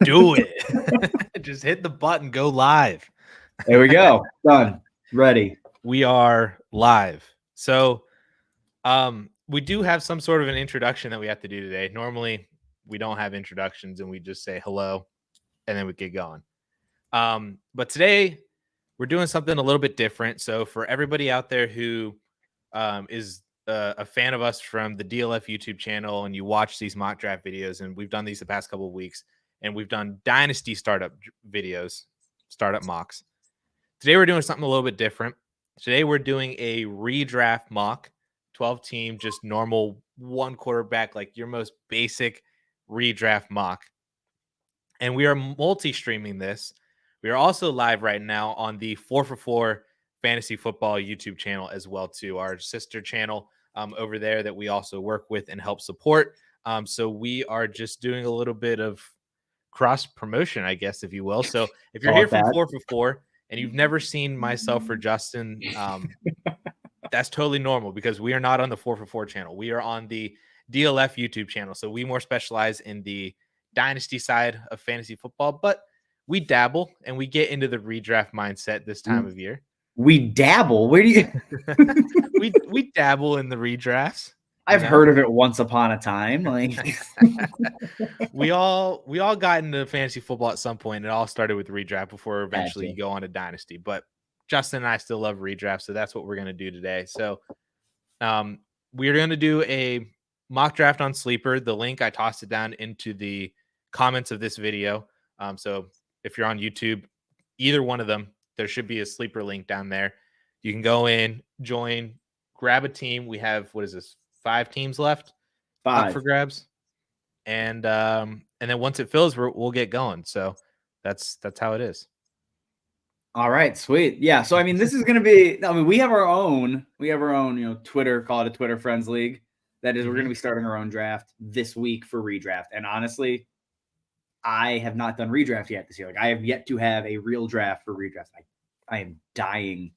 Do it. Just hit the button, go live. There we go. Done. Ready. We are live. So we do have some sort of an introduction that we have to do today. Normally we don't have introductions and we just say hello and then we get going. But today we're doing something a little bit different. So for everybody out there who is a fan of us from the DLF YouTube channel and you watch these mock draft videos, and we've done these the past couple of weeks, and we've done Dynasty startup videos, startup mocks. Today we're doing something a little bit different. Today we're doing a redraft mock, 12 team, just normal one quarterback, like your most basic redraft mock. And we are multi-streaming this. We are also live right now on the 4for4 Fantasy Football YouTube channel as well, too, our sister channel over there that we also work with and help support. So we are just doing a little bit of cross promotion, I guess, if you will. So if you're here from 4for4 and you've never seen myself or Justin, that's totally normal because we are not on the 4for4 channel. We are on the DLF YouTube channel. So we more specialize in the Dynasty side of fantasy football, but we dabble and we get into the redraft mindset this time of year. We dabble. Where do you? we dabble in the redrafts. I've heard of it once upon a time. Like we all got into fantasy football at some point. It all started with redraft before eventually you go on to Dynasty. But Justin and I still love redraft, so that's what we're going to do today. So we're going to do a mock draft on Sleeper. The link, I tossed it down into the comments of this video. So if you're on YouTube, either one of them, there should be a Sleeper link down there. You can go in, join, grab a team. We have, 5 teams left? 5 up for grabs. And then once it fills, we'll get going. So that's how it is. All right, sweet. Yeah. So, I mean, this is going to be, we have our own, Twitter, call it a Twitter Friends League. That is, we're going to be starting our own draft this week for redraft. And honestly, I have not done redraft yet this year. Like, I have yet to have a real draft for redraft. I am dying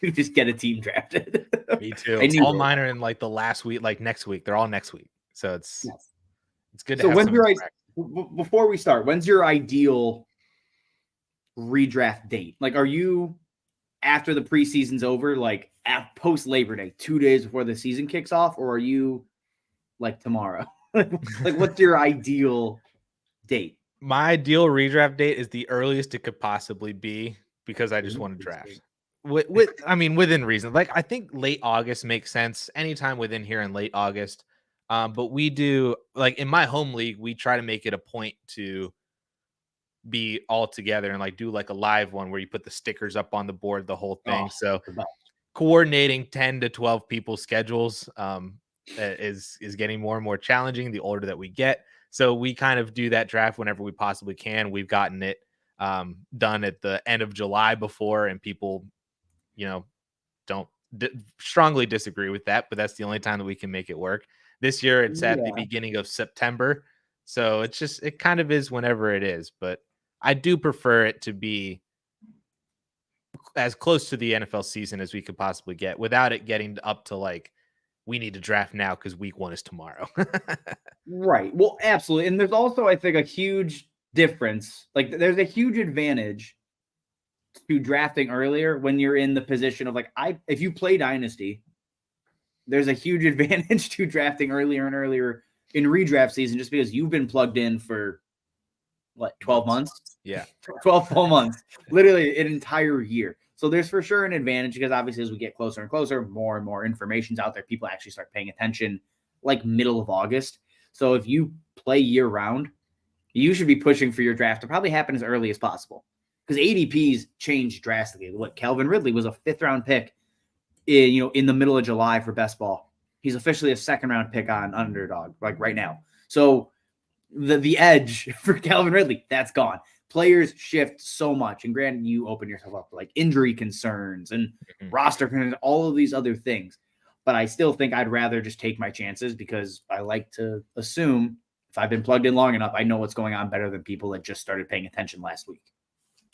to just get a team drafted. Me too. All mine are in like the last week, like next week. They're all next week. So it's good to have some. Before we start, when's your ideal redraft date? Like, are you after the preseason's over, like post Labor Day, 2 days before the season kicks off, or are you like tomorrow? Like, what's your ideal date? My ideal redraft date is the earliest it could possibly be because I just want to draft. Within reason. Like, I think late August makes sense. Anytime within here in late August. But we do, like in my home league, we try to make it a point to be all together and like do like a live one where you put the stickers up on the board, the whole thing. So coordinating 10 to 12 people's schedules is getting more and more challenging the older that we get. So we kind of do that draft whenever we possibly can. We've gotten it done at the end of July before, and people, don't strongly disagree with that, but that's the only time that we can make it work. This year it's at the beginning of September. So it kind of is whenever it is, but I do prefer it to be as close to the NFL season as we could possibly get without it getting up to like, we need to draft now because week 1 is tomorrow. Right. Well, absolutely. And there's also, I think, a huge difference. Like, there's a huge advantage to drafting earlier when you're in the position of like, if you play Dynasty, there's a huge advantage to drafting earlier and earlier in redraft season just because you've been plugged in for 12 months? Yeah. 12 full months, literally an entire year. So there's for sure an advantage because obviously as we get closer and closer, more and more information's out there. People actually start paying attention like middle of August. So if you play year round, you should be pushing for your draft to probably happen as early as possible because ADPs changed drastically. Calvin Ridley was a 5th round pick in the middle of July for best ball. He's officially a 2nd round pick on Underdog, like right now. So the edge for Calvin Ridley, that's gone. Players shift so much. And granted, you open yourself up to like injury concerns and roster concerns, all of these other things. But I still think I'd rather just take my chances because I like to assume if I've been plugged in long enough, I know what's going on better than people that just started paying attention last week.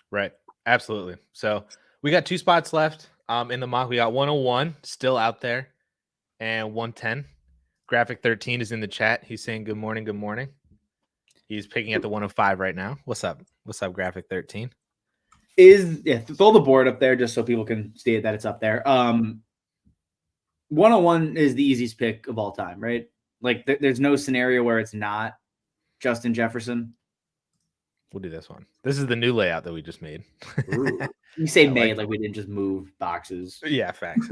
Right. Absolutely. So we got 2 spots left in the mock. We got 101 still out there and 110. Graphic 13 is in the chat. He's saying good morning. Good morning. He's picking at the 105 right now. What's up? What's up, Graphic 13? Throw the board up there just so people can see that it's up there. 101 is the easiest pick of all time, right? Like there's no scenario where it's not Justin Jefferson. We'll do this one. This is the new layout that we just made. Ooh. You say made like we didn't just move boxes. Yeah, facts.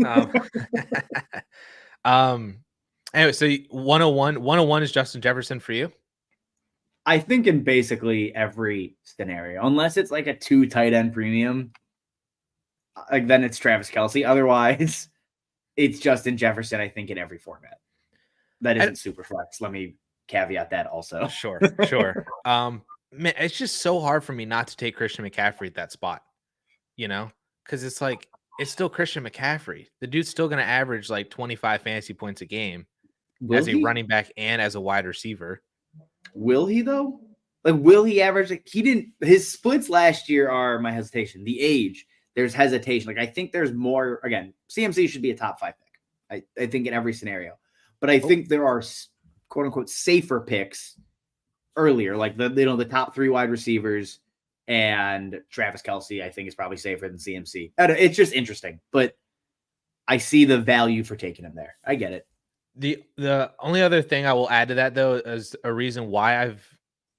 Anyway, so 101 is Justin Jefferson for you? I think in basically every scenario, unless it's like a 2 tight end premium, like then it's Travis Kelce. Otherwise, it's Justin Jefferson, I think, in every format. That isn't Superflex. Let me caveat that also. Sure. Man, it's just so hard for me not to take Christian McCaffrey at that spot, because it's like, it's still Christian McCaffrey. The dude's still going to average like 25 fantasy points a game as a running back and as a wide receiver. Will he though? Like, will he average? Like, he didn't. His splits last year are my hesitation. The age, there's hesitation. Like, I think there's more. Again, CMC should be a top 5 pick. I think in every scenario, but I think there are quote unquote safer picks earlier, like the top 3 wide receivers, and Travis Kelce, I think, is probably safer than CMC. It's just interesting, but I see the value for taking him there. I get it. The only other thing I will add to that, though, is a reason why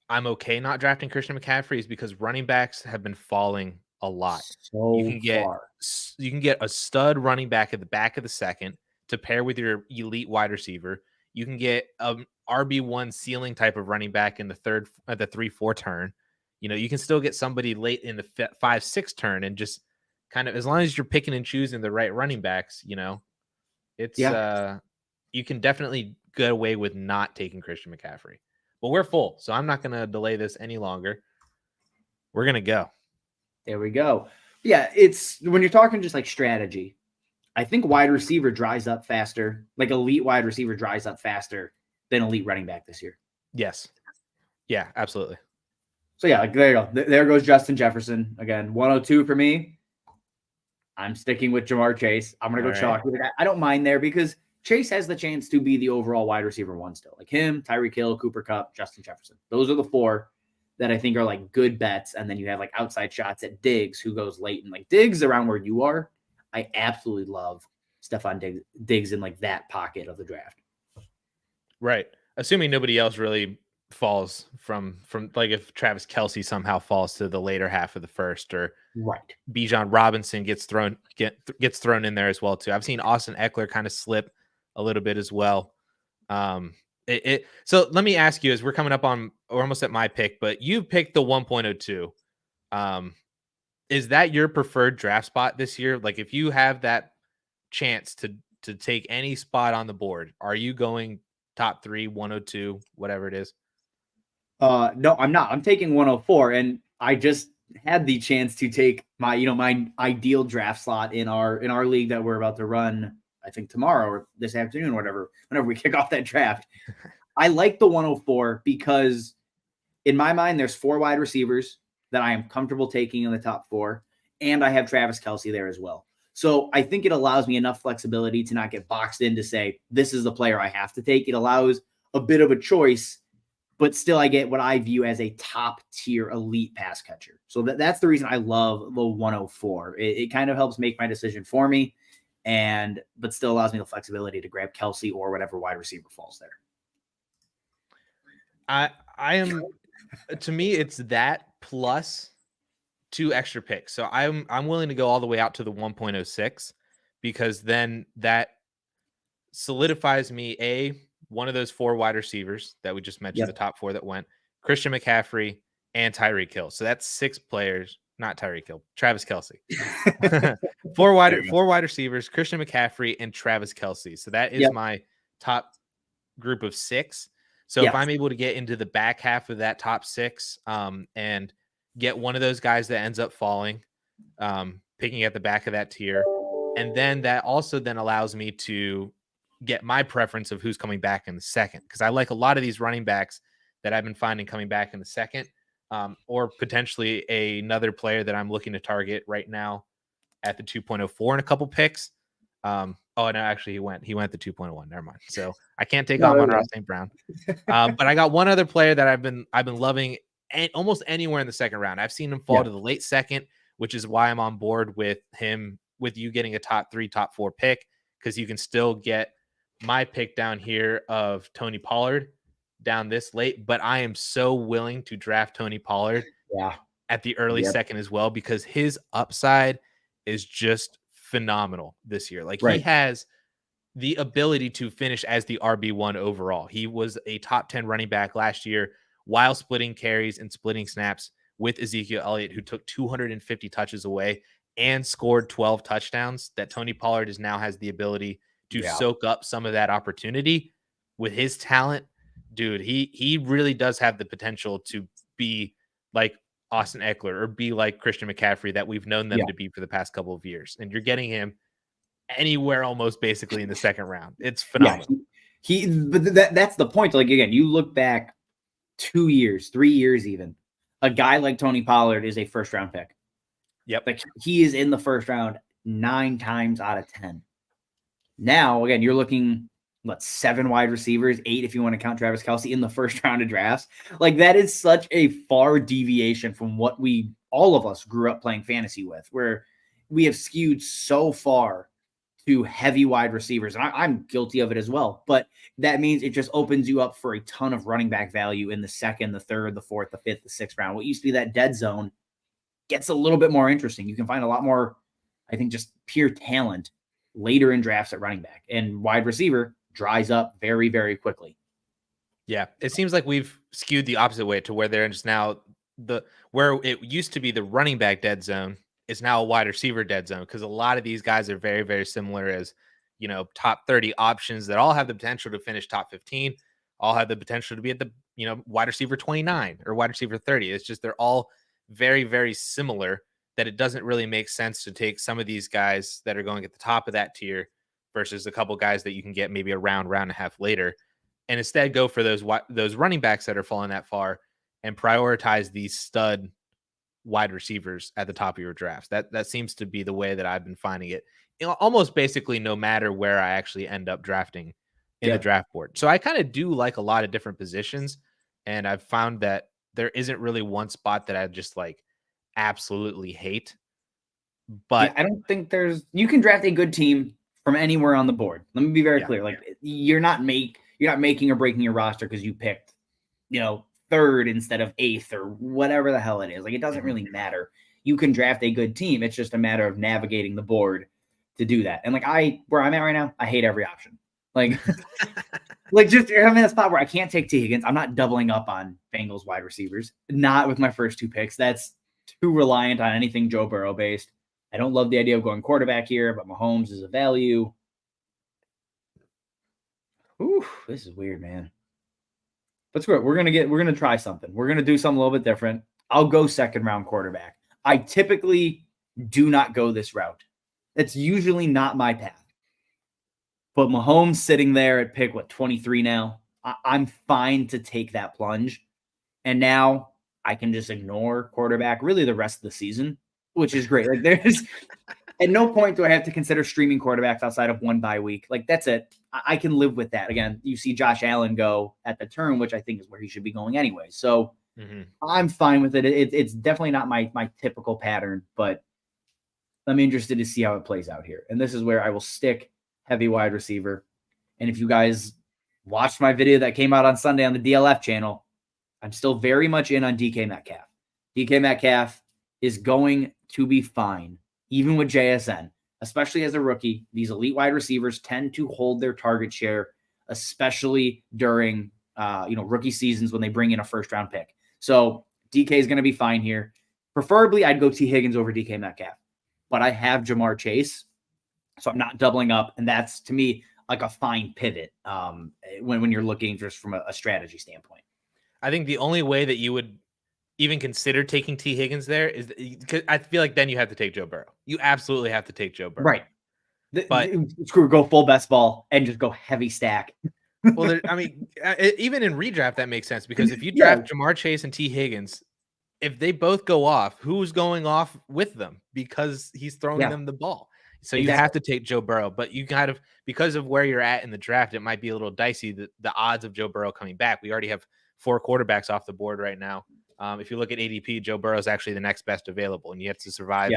I'm okay not drafting Christian McCaffrey is because running backs have been falling a lot. So you can get a stud running back at the back of the second to pair with your elite wide receiver. You can get a RB1 ceiling type of running back in the 3-4 turn. You can still get somebody late in the 5-6 turn, and just kind of, as long as you're picking and choosing the right running backs, it's you can definitely get away with not taking Christian McCaffrey. But we're full, so I'm not going to delay this any longer. We're going to go. There we go. Yeah, it's when you're talking just like strategy, I think wide receiver dries up faster. Like elite wide receiver dries up faster than elite running back this year. Yes. Yeah, absolutely. So yeah, like, there you go. There goes Justin Jefferson. Again, 102 for me. I'm sticking with Jamar Chase. I'm going to go chalk. I don't mind there because Chase has the chance to be the overall wide receiver 1 still. Like him, Tyreek Hill, Cooper Kupp, Justin Jefferson. Those are the 4 that I think are like good bets. And then you have like outside shots at Diggs, who goes late, and like Diggs around where you are. I absolutely love Stephon Diggs in like that pocket of the draft. Right. Assuming nobody else really falls from like if Travis Kelce somehow falls to the later half of the first, or Bijan Robinson gets thrown in there as well too. I've seen Austin Eckler kind of slip a little bit as well. So let me ask you, as we're coming up on, we're almost at my pick, but you picked the 1.02. Is that your preferred draft spot this year? Like, if you have that chance to take any spot on the board, are you going top 3, 102, whatever it is? No, I'm not. I'm taking 104, and I just had the chance to take my ideal draft slot in our league that we're about to run, I think tomorrow or this afternoon, whenever we kick off that draft. I like the 104 because in my mind, there's 4 wide receivers that I am comfortable taking in the top 4, and I have Travis Kelce there as well. So I think it allows me enough flexibility to not get boxed in to say, this is the player I have to take. It allows a bit of a choice, but still I get what I view as a top tier elite pass catcher. So that's the reason I love the 104. It kind of helps make my decision for me, but still allows me the flexibility to grab Kelce or whatever wide receiver falls there. I am, to me, it's that plus 2 extra picks. So I'm willing to go all the way out to the 1.06, because then that solidifies me one of those 4 wide receivers that we just mentioned, the top 4 that went, Christian McCaffrey and Tyreek Hill. So that's 6 players, not Tyreek Hill, Travis Kelce. 4 wide receivers, Christian McCaffrey and Travis Kelce. So that is my top group of 6. So if I'm able to get into the back half of that top 6 and get one of those guys that ends up falling, picking at the back of that tier, and then that also then allows me to get my preference of who's coming back in the second, because I like a lot of these running backs that I've been finding coming back in the second, or potentially another player that I'm looking to target right now at the 2.04 in a couple picks. Oh no, actually he went the 2.1. Never mind. So I can't take No, on there we Amon-Ra go. St. Brown. But I got one other player that I've been loving almost anywhere in the second round. I've seen him fall to the late second, which is why I'm on board with him, with you getting a top 3, top 4 pick, because you can still get my pick down here of Tony Pollard down this late. But I am so willing to draft Tony Pollard at the early second as well, because his upside is just phenomenal this year. Like he has the ability to finish as the RB1 overall. He was a top 10 running back last year while splitting carries and splitting snaps with Ezekiel Elliott, who took 250 touches away and scored 12 touchdowns. That Tony Pollard now has the ability to soak up some of that opportunity with his talent. Dude, he really does have the potential to be like Austin Eckler or be like Christian McCaffrey that we've known them to be for the past couple of years. And you're getting him anywhere almost basically in the second round. It's phenomenal. But that's the point. Like, again, you look back 2 years, 3 years even, a guy like Tony Pollard is a first round pick. Yep. Like he is in the first round 9 times out of 10. Now, again, you're looking, 7 wide receivers, 8 if you want to count Travis Kelce in the first round of drafts. Like that is such a far deviation from what all of us grew up playing fantasy with, where we have skewed so far to heavy wide receivers. And I'm guilty of it as well. But that means it just opens you up for a ton of running back value in the second, the third, the fourth, the fifth, the sixth round. What used to be that dead zone gets a little bit more interesting. You can find a lot more, I think, just pure talent later in drafts at running back, and wide receiver dries up very, very quickly. Yeah. It seems like we've skewed the opposite way to where they're just now where it used to be the running back dead zone is now a wide receiver dead zone, because a lot of these guys are very, very similar as, top 30 options that all have the potential to finish top 15, all have the potential to be at the, wide receiver 29 or wide receiver 30. It's just they're all very, very similar that it doesn't really make sense to take some of these guys that are going at the top of that tier versus a couple guys that you can get maybe a round and a half later, and instead go for those running backs that are falling that far and prioritize these stud wide receivers at the top of your drafts. That seems to be the way that I've been finding it, almost basically no matter where I actually end up drafting in the draft board. So I kind of do like a lot of different positions, and I've found that there isn't really one spot that I just like absolutely hate. But I don't think you can draft a good team from anywhere on the board. Let me be very clear. Like you're not making or breaking your roster because you picked, third instead of 8th or whatever the hell it is. Like it doesn't really matter. You can draft a good team. It's just a matter of navigating the board to do that. And where I'm at right now, I hate every option. Like, just I'm in a spot where I can't take T. Higgins. I'm not doubling up on Bengals wide receivers. Not with my first 2 picks. That's too reliant on anything Joe Burrow based. I don't love the idea of going quarterback here, but Mahomes is a value. Ooh, this is weird, man. But screw it. We're gonna try something. We're gonna do something a little bit different. I'll go second round quarterback. I typically do not go this route. It's usually not my path. But Mahomes sitting there at pick 23 now. I'm fine to take that plunge. And now I can just ignore quarterback really the rest of the season, which is great. Like there's at no point do I have to consider streaming quarterbacks outside of 1 bye week. Like that's it. I can live with that. Again, you see Josh Allen go at the turn, which I think is where he should be going anyway. So I'm fine with it. It's definitely not my typical pattern, but I'm interested to see how it plays out here. And this is where I will stick heavy wide receiver. And if you guys watched my video that came out on Sunday on the DLF channel, I'm still very much in on DK Metcalf. DK Metcalf is going to be fine, even with JSN, especially as a rookie. These elite wide receivers tend to hold their target share, especially during rookie seasons when they bring in a first round pick. So DK is going to be fine here. Preferably, I'd go T. Higgins over DK Metcalf, but I have Jamar Chase, so I'm not doubling up, and that's to me like a fine pivot when you're looking just from a strategy standpoint. I think the only way that you would even consider taking T. Higgins there is because I feel like then you have to take Joe Burrow. You absolutely have to take Joe Burrow. Right. But go full best ball and just go heavy stack. Well, even in redraft, that makes sense because if you draft Jamar Chase and T. Higgins, if they both go off, who's going off with them? Because he's throwing them the ball. So you have to take Joe Burrow, but you kind of, because of where you're at in the draft, it might be a little dicey, the odds of Joe Burrow coming back. We already have 4 quarterbacks off the board right now. If you look at ADP, Joe Burrow is actually the next best available, and you have to survive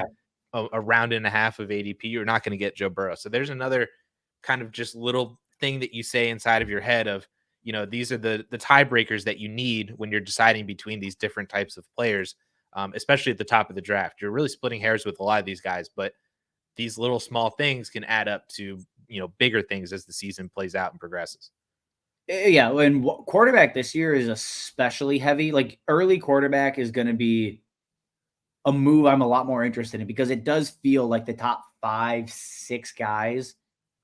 a round and a half of ADP. You're not going to get Joe Burrow. So there's another kind of just little thing that you say inside of your head of, these are the tiebreakers that you need when you're deciding between these different types of players, especially at the top of the draft. You're really splitting hairs with a lot of these guys, but these little small things can add up to, bigger things as the season plays out and progresses. Yeah. And quarterback this year is especially heavy. Like early quarterback is going to be a move I'm a lot more interested in because it does feel like the top 5, 6 guys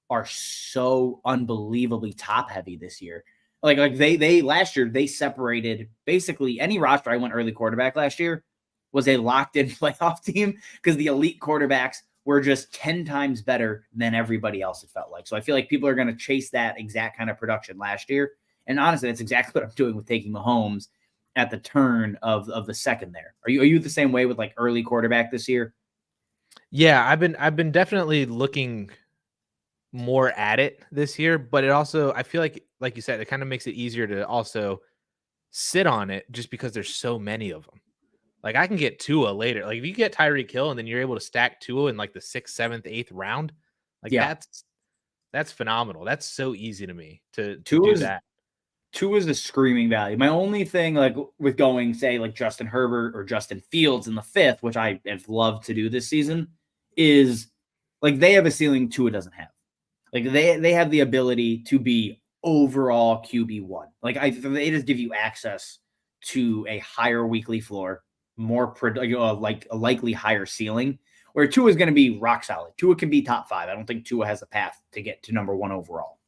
are so unbelievably top heavy this year. Like they last year, they separated basically any roster I went early quarterback last year was a locked in playoff team because the elite quarterbacks were just 10 times better than everybody else, it felt like. So I feel like people are going to chase that exact kind of production last year. And honestly, that's exactly what I'm doing with taking Mahomes at the turn of the second there. Are you the same way with like early quarterback this year? Yeah, I've been definitely looking more at it this year, but it also, I feel like you said, it kind of makes it easier to also sit on it just because there's so many of them. Like I can get Tua later. Like if you get Tyreek Hill and then you're able to stack Tua in like the 6th, 7th, 8th round, like that's phenomenal. That's so easy to me to do that. Tua is the screaming value. My only thing like with going, say, like Justin Herbert or Justin Fields in the 5th, which I have loved to do this season, is like they have a ceiling Tua doesn't have. Like they have the ability to be overall QB1. Like they just give you access to a higher weekly floor, more like a likely higher ceiling. Where Tua is going to be rock solid. Tua can be top 5. I don't think Tua has a path to get to number 1 overall.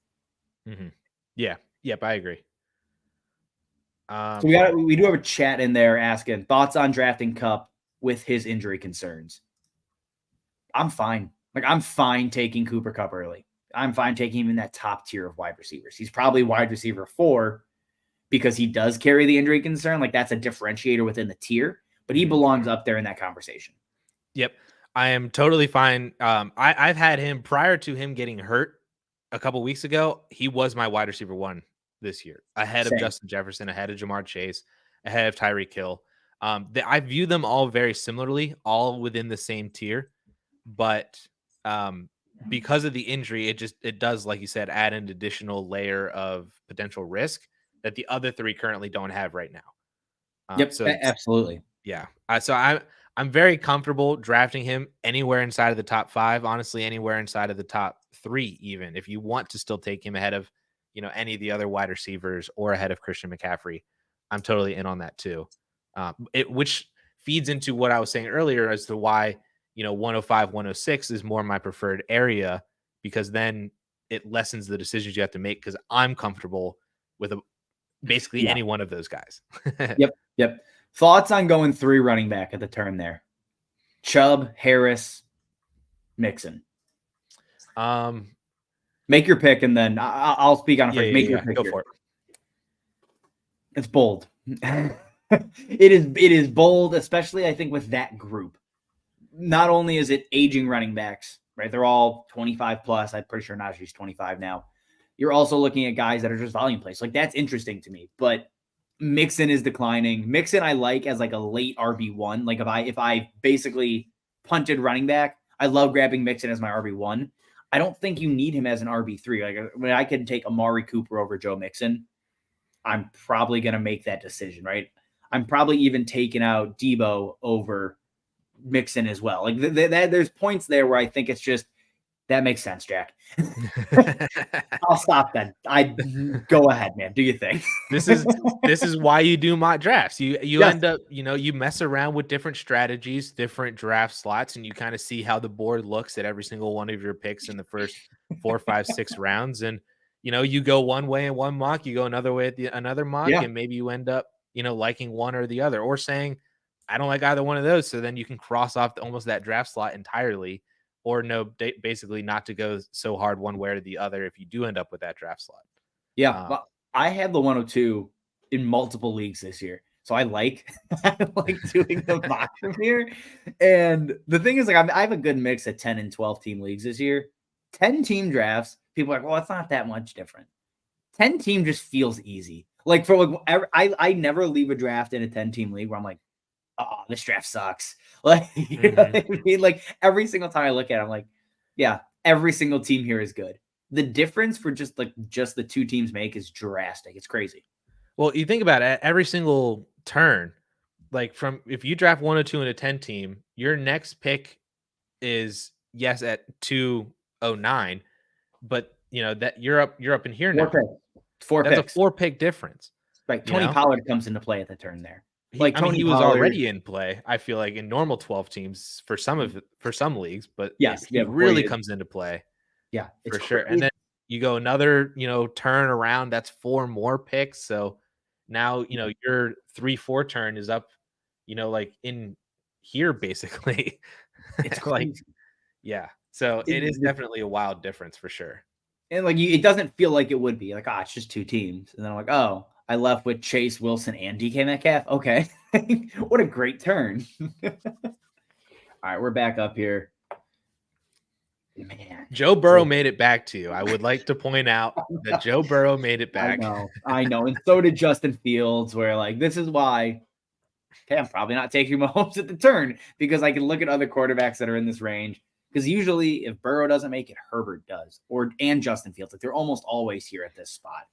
Mm-hmm. Yeah. Yep. I agree. So we do have a chat in there asking thoughts on drafting Kupp with his injury concerns. I'm fine. Like I'm fine taking Cooper Kupp early. I'm fine taking him in that top tier of wide receivers. He's probably wide receiver 4 because he does carry the injury concern. Like that's a differentiator within the tier, but he belongs up there in that conversation. Yep. I am totally fine. I've had him prior to him getting hurt a couple weeks ago. He was my wide receiver 1 this year, ahead of Justin Jefferson, ahead of Jamar Chase, ahead of Tyreek Hill. I view them all very similarly, all within the same tier, but because of the injury, it does, like you said, add an additional layer of potential risk that the other 3 currently don't have right now. Yep, so absolutely. Yeah. So I'm very comfortable drafting him anywhere inside of the top 5, honestly, anywhere inside of the top 3, even if you want to still take him ahead of, any of the other wide receivers or ahead of Christian McCaffrey. I'm totally in on that too. Which feeds into what I was saying earlier as to why, 105, 106 is more my preferred area, because then it lessens the decisions you have to make because I'm comfortable with basically any one of those guys. Yep. Thoughts on going 3 running back at the turn there? Chubb, Harris, Mixon. Make your pick, and then I'll speak on it first. Make your pick. Go for it. It's bold. It is bold, especially I think with that group. Not only is it aging running backs, right? They're all 25 plus. I'm pretty sure Najee's 25 now. You're also looking at guys that are just volume plays. Like that's interesting to me. But Mixon is declining. Mixon I like as like a late RB1. Like if I basically punted running back, I love grabbing Mixon as my RB1. I don't think you need him as an RB3. Like when I can take Amari Cooper over Joe Mixon, I'm probably going to make that decision, right? I'm probably even taking out Debo over Mixon as well. Like there's points there where I think it's just, that makes sense, Jack. I'll stop then. Go ahead, man. Do your thing. This is why you do mock drafts. You end up, you mess around with different strategies, different draft slots, and you kind of see how the board looks at every single one of your picks in the first 4, 5, 6 rounds. And, you go one way in one mock, you go another way at another mock, and maybe you end up, liking one or the other, or saying, I don't like either one of those. So then you can cross off almost that draft slot entirely, or basically not to go so hard one way or the other if you do end up with that draft slot. Yeah, I have the 102 in multiple leagues this year. So I like doing the mock from here. And the thing is, like, I have a good mix of 10 and 12 team leagues this year. 10 team drafts, people are like, well, it's not that much different. 10 team just feels easy. Like, for like, I never leave a draft in a 10 team league where I'm like, oh, this draft sucks. Like, you know what I mean? Like, every single time I look at it, I'm like, yeah, every single team here is good. The difference for just the two teams make is drastic. It's crazy. Well, you think about it, every single turn, like from if you draft 1 or 2 in a 10 team, your next pick is yes at 209, but you know that you're up in here now. Four That's picks. A 4-pick difference. Right. Tony Pollard comes into play at the turn there. He was already in play, I feel like, in normal 12 teams for some leagues, but he really comes into play. Yeah, for sure. And then you go another, turn around, that's 4 more picks. So now, your 3-4 turn is up, like in here, basically. It's like, yeah. So it is definitely a wild difference for sure. And like, it doesn't feel like it would be like, it's just 2 teams. And then I'm like, oh, I left with Chase, Wilson, and DK Metcalf. Okay. What a great turn. All right, we're back up here. Man, Joe Burrow made it back to you. I would like to point out that Joe Burrow made it back. I know. And so did Justin Fields, where like, this is why, okay, I'm probably not taking Mahomes at the turn because I can look at other quarterbacks that are in this range. Because usually if Burrow doesn't make it, Herbert does, and Justin Fields. Like, they're almost always here at this spot.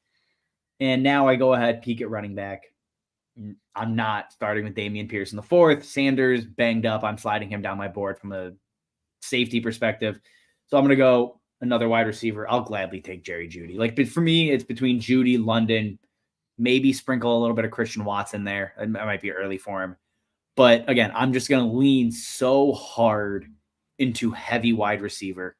And now I go ahead, peek at running back. I'm not starting with Dameon Pierce in the 4th. Sanders banged up. I'm sliding him down my board from a safety perspective. So I'm going to go another wide receiver. I'll gladly take Jerry Jeudy. But for me, it's between Jeudy, London, maybe sprinkle a little bit of Christian Watson there. It might be early for him. But again, I'm just going to lean so hard into heavy wide receiver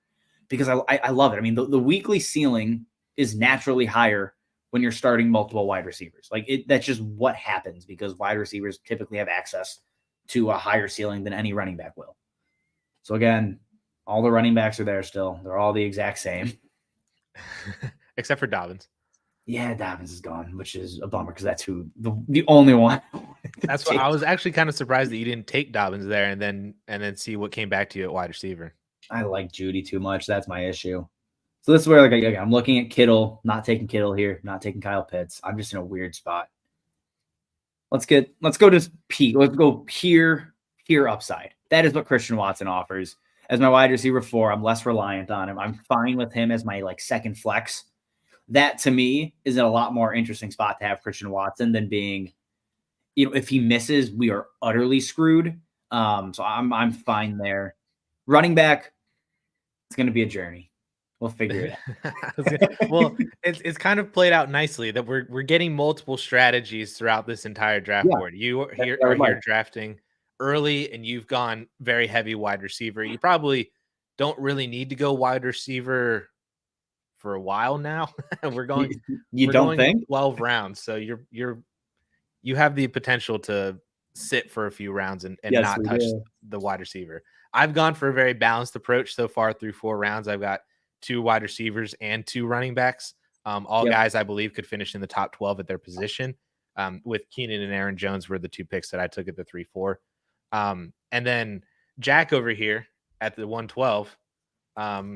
because I love it. I mean, the weekly ceiling is naturally higher when you're starting multiple wide receivers. That's just what happens because wide receivers typically have access to a higher ceiling than any running back will. So again, all the running backs are there still. They're all the exact same. Except for Dobbins. Yeah, Dobbins is gone, which is a bummer because that's the only one. That's why I was actually kind of surprised that you didn't take Dobbins there and then see what came back to you at wide receiver. I like Jeudy too much. That's my issue. So this is where I'm looking at Kittle, not taking Kittle here, not taking Kyle Pitts. I'm just in a weird spot. Let's go to P. Let's go pure upside. That is what Christian Watson offers. As my wide receiver 4, I'm less reliant on him. I'm fine with him as my second flex. That to me is a lot more interesting spot to have Christian Watson than being, if he misses, we are utterly screwed. So I'm fine there. Running back, it's going to be a journey. We'll figure it out. Well, it's kind of played out nicely that we're getting multiple strategies throughout this entire draft board. You are here drafting early and you've gone very heavy wide receiver. You probably don't really need to go wide receiver for a while now. we're going 12 rounds. So you have the potential to sit for a few rounds and not touch the wide receiver. I've gone for a very balanced approach so far through 4 rounds. I've got 2 wide receivers and 2 running backs. All guys I believe could finish in the top 12 at their position. With Keenan and Aaron Jones were the 2 picks that I took at the 3-4. And then Jack over here at the 112,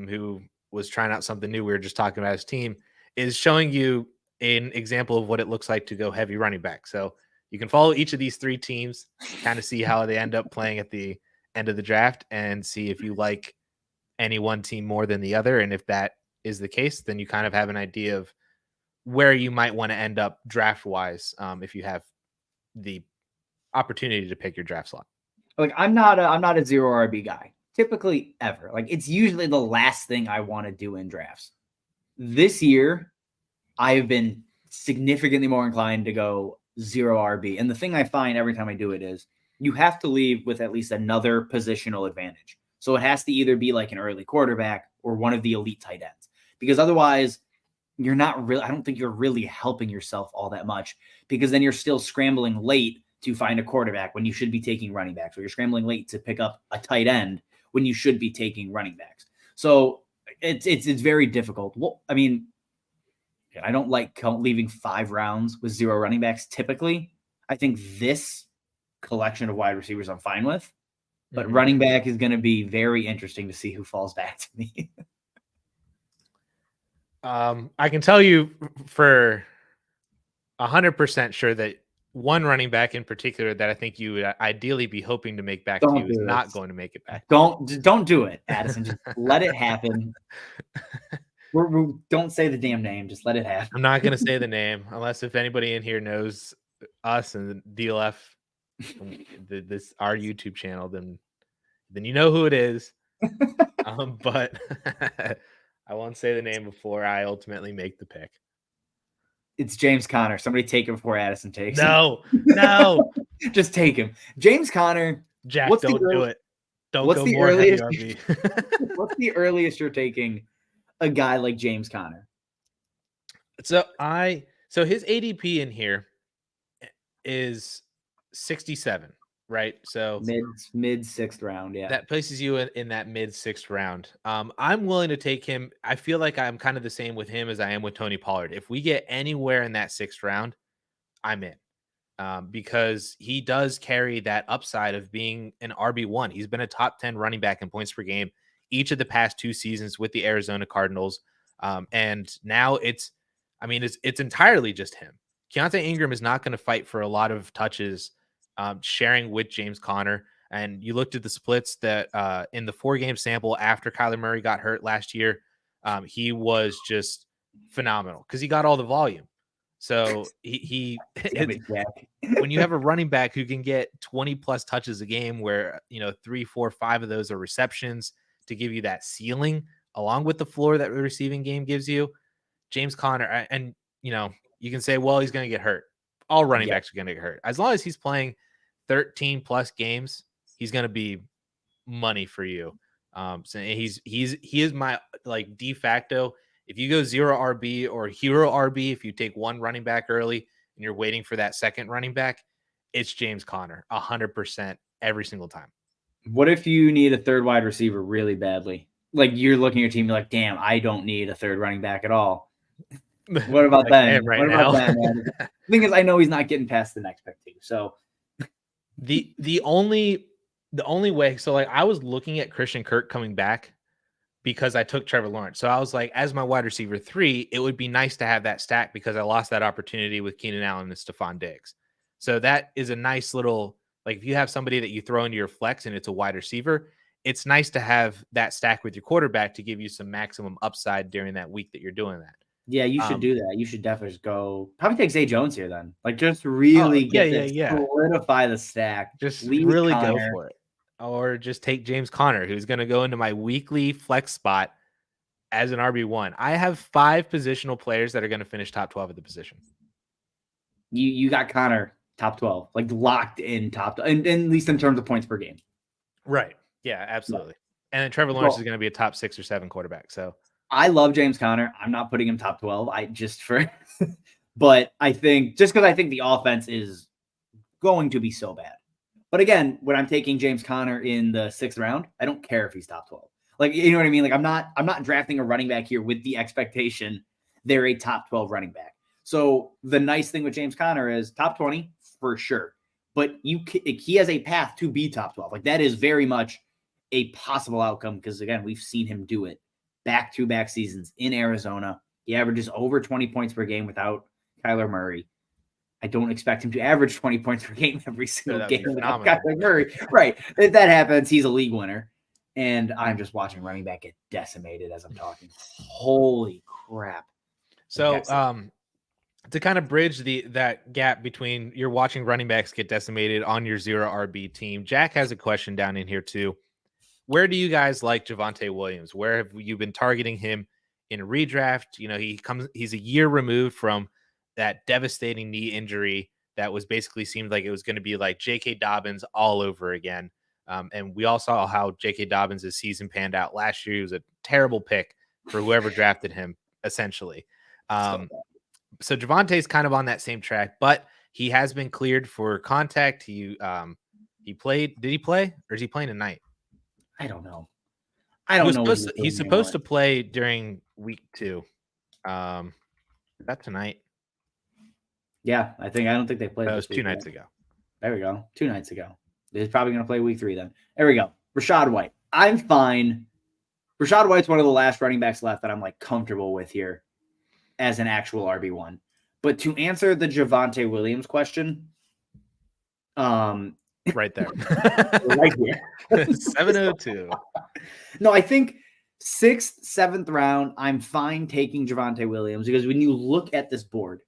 who was trying out something new. We were just talking about his team, is showing you an example of what it looks like to go heavy running back. So you can follow each of these 3 teams, kind of see how they end up playing at the end of the draft and see if you like any one team more than the other. And if that is the case, then you kind of have an idea of where you might want to end up draft wise. If you have the opportunity to pick your draft slot. I'm not a 0 RB guy typically ever. It's usually the last thing I want to do in drafts. This year, I've been significantly more inclined to go 0 RB. And the thing I find every time I do it is you have to leave with at least another positional advantage. So it has to either be like an early quarterback or one of the elite tight ends, because otherwise you're not really, I don't think you're really helping yourself all that much, because then you're still scrambling late to find a quarterback when you should be taking running backs, or you're scrambling late to pick up a tight end when you should be taking running backs. So it's very difficult. Well, I mean, I don't like leaving 5 rounds with 0 running backs typically. I think this collection of wide receivers I'm fine with, but running back is going to be very interesting to see who falls back to me. I can tell you for 100% sure that one running back in particular that I think you would ideally be hoping to make back to you is not going to make it back. Don't do it, Addison. Just let it happen. Don't say the damn name. Just let it happen. I'm not going to say the name unless if anybody in here knows us and DLF, this our YouTube channel, then you know who it is. But I won't say the name before I ultimately make the pick. It's James Conner. Somebody take him before Addison takes him. No. Just take him. James Conner. Jack, don't do it. Don't what's go the more earliest, heavy RB. What's the earliest you're taking a guy like James Conner? So his ADP in here is 67, right? So mid 6th round, yeah. That places you in that mid 6th round. I'm willing to take him. I feel like I'm kind of the same with him as I am with Tony Pollard. If we get anywhere in that 6th round, I'm in. Because he does carry that upside of being an RB1. He's been a top 10 running back in points per game each of the past 2 seasons with the Arizona Cardinals. And now it's entirely just him. Keontae Ingram is not going to fight for a lot of touches, sharing with James Conner. And you looked at the splits that in the 4-game sample after Kyler Murray got hurt last year, he was just phenomenal because he got all the volume. So when you have a running back who can get 20 plus touches a game, where 3, 4, 5 of those are receptions to give you that ceiling, along with the floor that the receiving game gives you, James Conner, and you can say, well, he's going to get hurt. All running backs are going to get hurt. As long as he's playing 13 plus games, he's going to be money for you. So he is my de facto. If you go 0 RB or hero RB, if you take one running back early and you're waiting for that second running back, it's James Conner 100% every single time. What if you need a third wide receiver really badly? Like you're looking at your team, you're like, damn, I don't need a third running back at all. What about that? Right now? About that, man? The thing is, I know he's not getting past the next pick too. So the only way, so I was looking at Christian Kirk coming back because I took Trevor Lawrence. So I was like, as my wide receiver 3, it would be nice to have that stack because I lost that opportunity with Keenan Allen and Stephon Diggs. So that is a nice little, if you have somebody that you throw into your flex and it's a wide receiver, it's nice to have that stack with your quarterback to give you some maximum upside during that week that you're doing that. Yeah, you should do that. You should definitely just go. Probably take Zay Jones here then. Just really solidify the stack. Just really go for it. Or just take James Conner, who's going to go into my weekly flex spot as an RB1. I have 5 positional players that are going to finish top 12 at the position. You got Conner top 12, locked in top 12, and at least in terms of points per game. Right. Yeah, absolutely. Yeah. And then Trevor Lawrence is going to be a top 6 or 7 quarterback. So I love James Conner. I'm not putting him top 12. But I think just because I think the offense is going to be so bad. But again, when I'm taking James Conner in the 6th round, I don't care if he's top 12. You know what I mean? I'm not drafting a running back here with the expectation they're a top 12 running back. So the nice thing with James Conner is top 20 for sure. But he has a path to be top 12. That is very much a possible outcome because, again, we've seen him do it back-to-back seasons in Arizona. He averages over 20 points per game without Kyler Murray. I don't expect him to average 20 points per game every single game without Kyler Murray. Right. If that happens, he's a league winner. And I'm just watching running back get decimated as I'm talking. Holy crap. So to kind of bridge that gap between you're watching running backs get decimated on your 0 RB team, Jack has a question down in here too. Where do you guys like Javonte Williams? Where have you been targeting him in a redraft? He's a year removed from that devastating knee injury that was basically seemed like it was going to be like J.K. Dobbins all over again. And we all saw how J.K. Dobbins' season panned out last year. He was a terrible pick for whoever drafted him, essentially. So Javonte's kind of on that same track, but he has been cleared for contact. He played. Did he play, or is he playing tonight? I don't know. He's supposed to play during week 2. Is that tonight? Yeah, I don't think they played That was this week. 2 nights ago. There we go. 2 nights ago. He's probably going to play week 3 then. There we go. Rachaad White. I'm fine. Rachaad White's one of the last running backs left that I'm like comfortable with here as an actual RB1. But to answer the Javonte Williams question, right there. right here. 702. No, I think 6th, 7th round, I'm fine taking Javonte Williams because when you look at this board,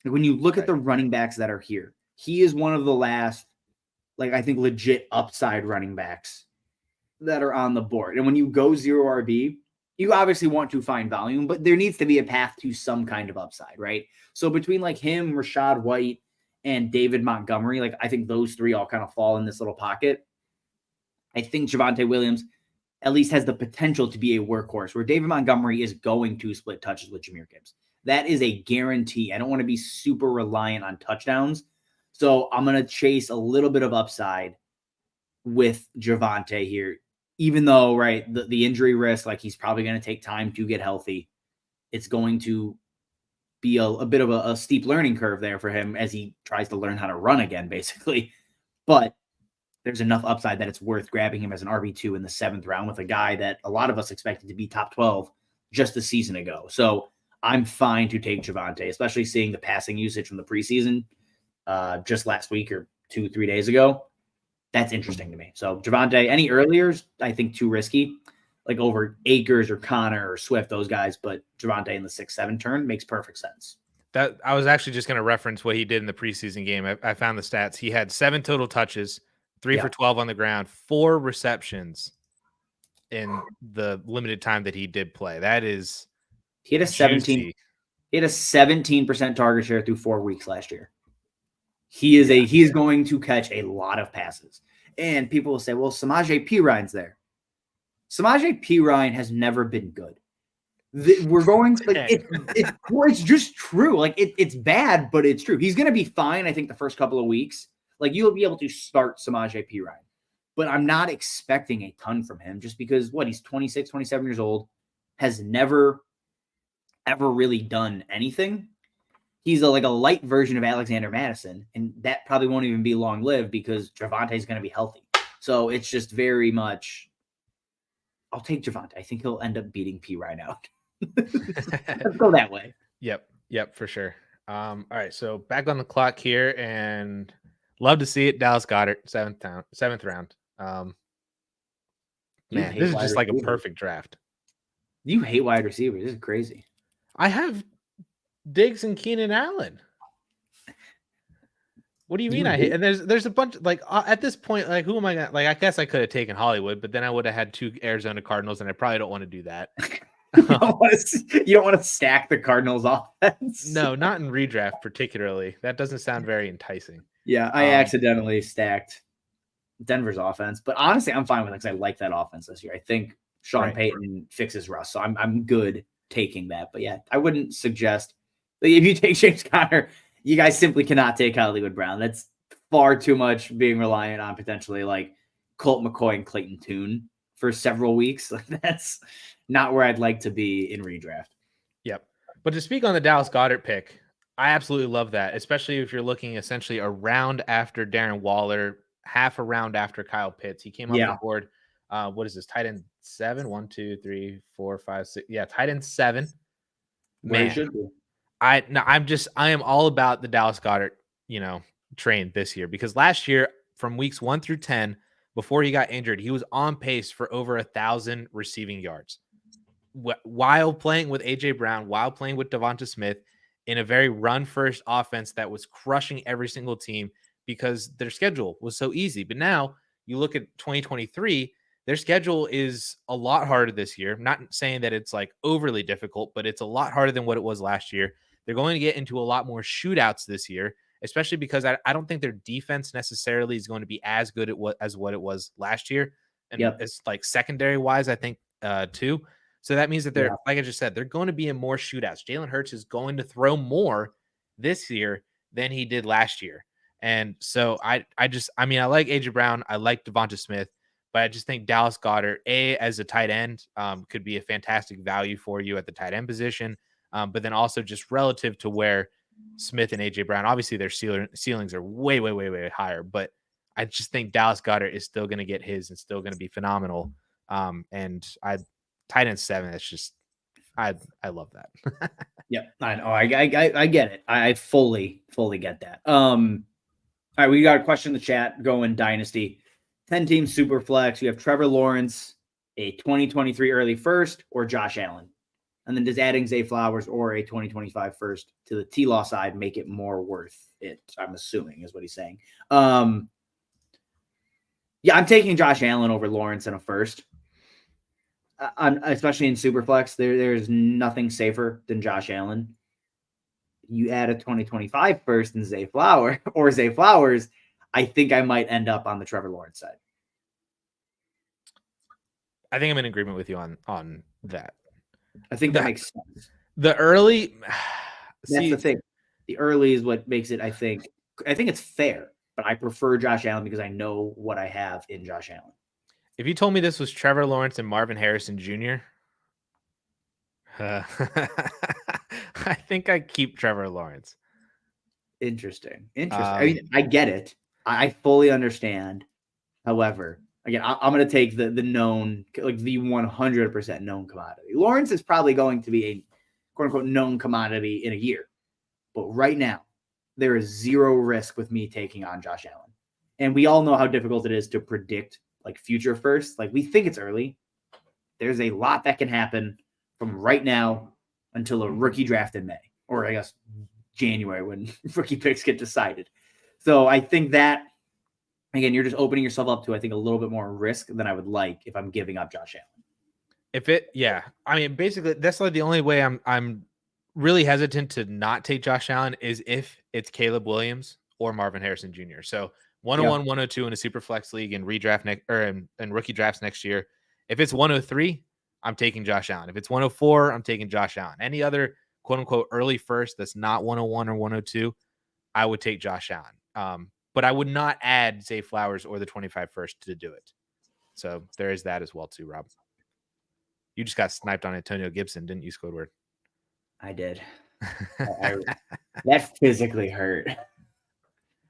when you look at the running backs that are here, he is one of the last, like, I think legit upside running backs that are on the board. And when you go 0 RB, you obviously want to find volume, but there needs to be a path to some kind of upside, right? So between like him, Rachaad White, and David Montgomery, like I think those 3 all kind of fall in this little pocket. I think Javonte Williams at least has the potential to be a workhorse, where David Montgomery is going to split touches with Jahmyr Gibbs. That is a guarantee. I don't want to be super reliant on touchdowns. So I'm going to chase a little bit of upside with Javonte here, even though, right, the injury risk, like he's probably going to take time to get healthy. It's going to be a bit of a steep learning curve there for him as he tries to learn how to run again, basically. But there's enough upside that it's worth grabbing him as an RB2 in the 7th round with a guy that a lot of us expected to be top 12 just a season ago. So I'm fine to take Javonte, especially seeing the passing usage from the preseason just last week or 2-3 days ago. That's interesting to me. So Javonte, any earlier, I think too risky, like over Akers or Connor or Swift, those guys, but Javonte in the 6-7 turn makes perfect sense. That I was actually just going to reference what he did in the preseason game. I found the stats. He had 7 total touches, 3 for 12 on the ground, 4 receptions in the limited time that he did play. That is he had a 17. He had a 17% target share through 4 weeks last year. He is going to catch a lot of passes. And people will say, well, Samaje Perine's there. Samaje Perine has never been good. We're going like it's just true. Like it's bad, but it's true. He's going to be fine. I think the first couple of weeks, like you'll be able to start Samaje Perine, but I'm not expecting a ton from him just because he's 26, 27 years old, has never ever really done anything. He's like a light version of Alexander Madison, and that probably won't even be long lived because Javonte's going to be healthy. So it's just very much. I'll take Javonte. I think he'll end up beating Perine out. Let's go that way. Yep, for sure. All right, so back on the clock here, and love to see it. Dallas Goedert, 7th round. Man, this is just like a perfect draft. You hate wide receivers. This is crazy. I have Diggs and Keenan Allen. What do you mean I hate? And there's a bunch like at this point, like who am I gonna like? I guess I could have taken Hollywood, but then I would have had 2 Arizona Cardinals, and I probably don't want to do that. You don't want to stack the Cardinals offense. No, not in redraft particularly. That doesn't sound very enticing. Yeah, I accidentally stacked Denver's offense, but honestly, I'm fine with it because I like that offense this year. I think Sean Payton fixes Russ, so I'm good taking that. But yeah, I wouldn't suggest if you take James Conner, you guys simply cannot take Hollywood Brown. That's far too much being reliant on potentially like Colt McCoy and Clayton Tune for several weeks. Like that's not where I'd like to be in redraft. Yep. But to speak on the Dallas Goedert pick, I absolutely love that, especially if you're looking essentially a round after Darren Waller, half a round after Kyle Pitts. He came off the board. What is this? Tight end 7? 1, 2, 3, 4, 5, 6. Yeah, tight end 7. Man, I am all about the Dallas Goedert, train this year because last year from weeks 1 through 10, before he got injured, he was on pace for over 1,000 receiving yards while playing with AJ Brown, while playing with Devonta Smith in a very run-first offense that was crushing every single team because their schedule was so easy. But now you look at 2023, their schedule is a lot harder this year. I'm not saying that it's like overly difficult, but it's a lot harder than what it was last year. They're going to get into a lot more shootouts this year, especially because I don't think their defense necessarily is going to be as good as what it was last year. And it's like secondary wise, I think too. So that means that they're, like I just said, they're going to be in more shootouts. Jalen Hurts is going to throw more this year than he did last year. And so I like AJ Brown. I like Devonta Smith, but I just think Dallas Goedert, as a tight end, could be a fantastic value for you at the tight end position. But then also just relative to where Smith and AJ Brown. Obviously, their ceilings are way, way, way, way higher, but I just think Dallas Goedert is still going to get his and still going to be phenomenal. And tight end 7. That's just I love that. Yeah, I know. I get it. I fully get that. All right, we got a question in the chat going Dynasty. 10-team Superflex. You have Trevor Lawrence, a 2023 early first, or Josh Allen. And then does adding Zay Flowers or a 2025 first to the T-Law side make it more worth it? I'm assuming is what he's saying. Yeah, I'm taking Josh Allen over Lawrence in a first. Especially in Superflex, there's nothing safer than Josh Allen. You add a 2025 first and Zay Flowers, I think I might end up on the Trevor Lawrence side. I think I'm in agreement with you on that. I think that makes sense. The early, that's the thing. The early is what makes it. I think it's fair, but I prefer Josh Allen because I know what I have in Josh Allen. If you told me this was Trevor Lawrence and Marvin Harrison Jr., I think I keep Trevor Lawrence. Interesting. I mean, I get it. I fully understand. However, again, I'm going to take the known, like the 100% known commodity. Lawrence is probably going to be a quote unquote known commodity in a year. But right now, there is zero risk with me taking on Josh Allen. And we all know how difficult it is to predict like future first. Like we think it's early. There's a lot that can happen from right now until a rookie draft in May, or I guess January when rookie picks get decided. So I think that, again, you're just opening yourself up to, I think, a little bit more risk than I would like if I'm giving up Josh Allen. I mean, basically, that's like the only way I'm really hesitant to not take Josh Allen is if it's Caleb Williams or Marvin Harrison Jr. So 101, 102 in a super flex league and redraft and rookie drafts next year. If it's 103, I'm taking Josh Allen. If it's 104, I'm taking Josh Allen. Any other quote unquote early first that's not 101 or 102, I would take Josh Allen. But I would not add Zay Flowers or the 25 first to do it. So there is that as well too, Rob. You just got sniped on Antonio Gibson, didn't you, Squidward? I did. That physically hurt.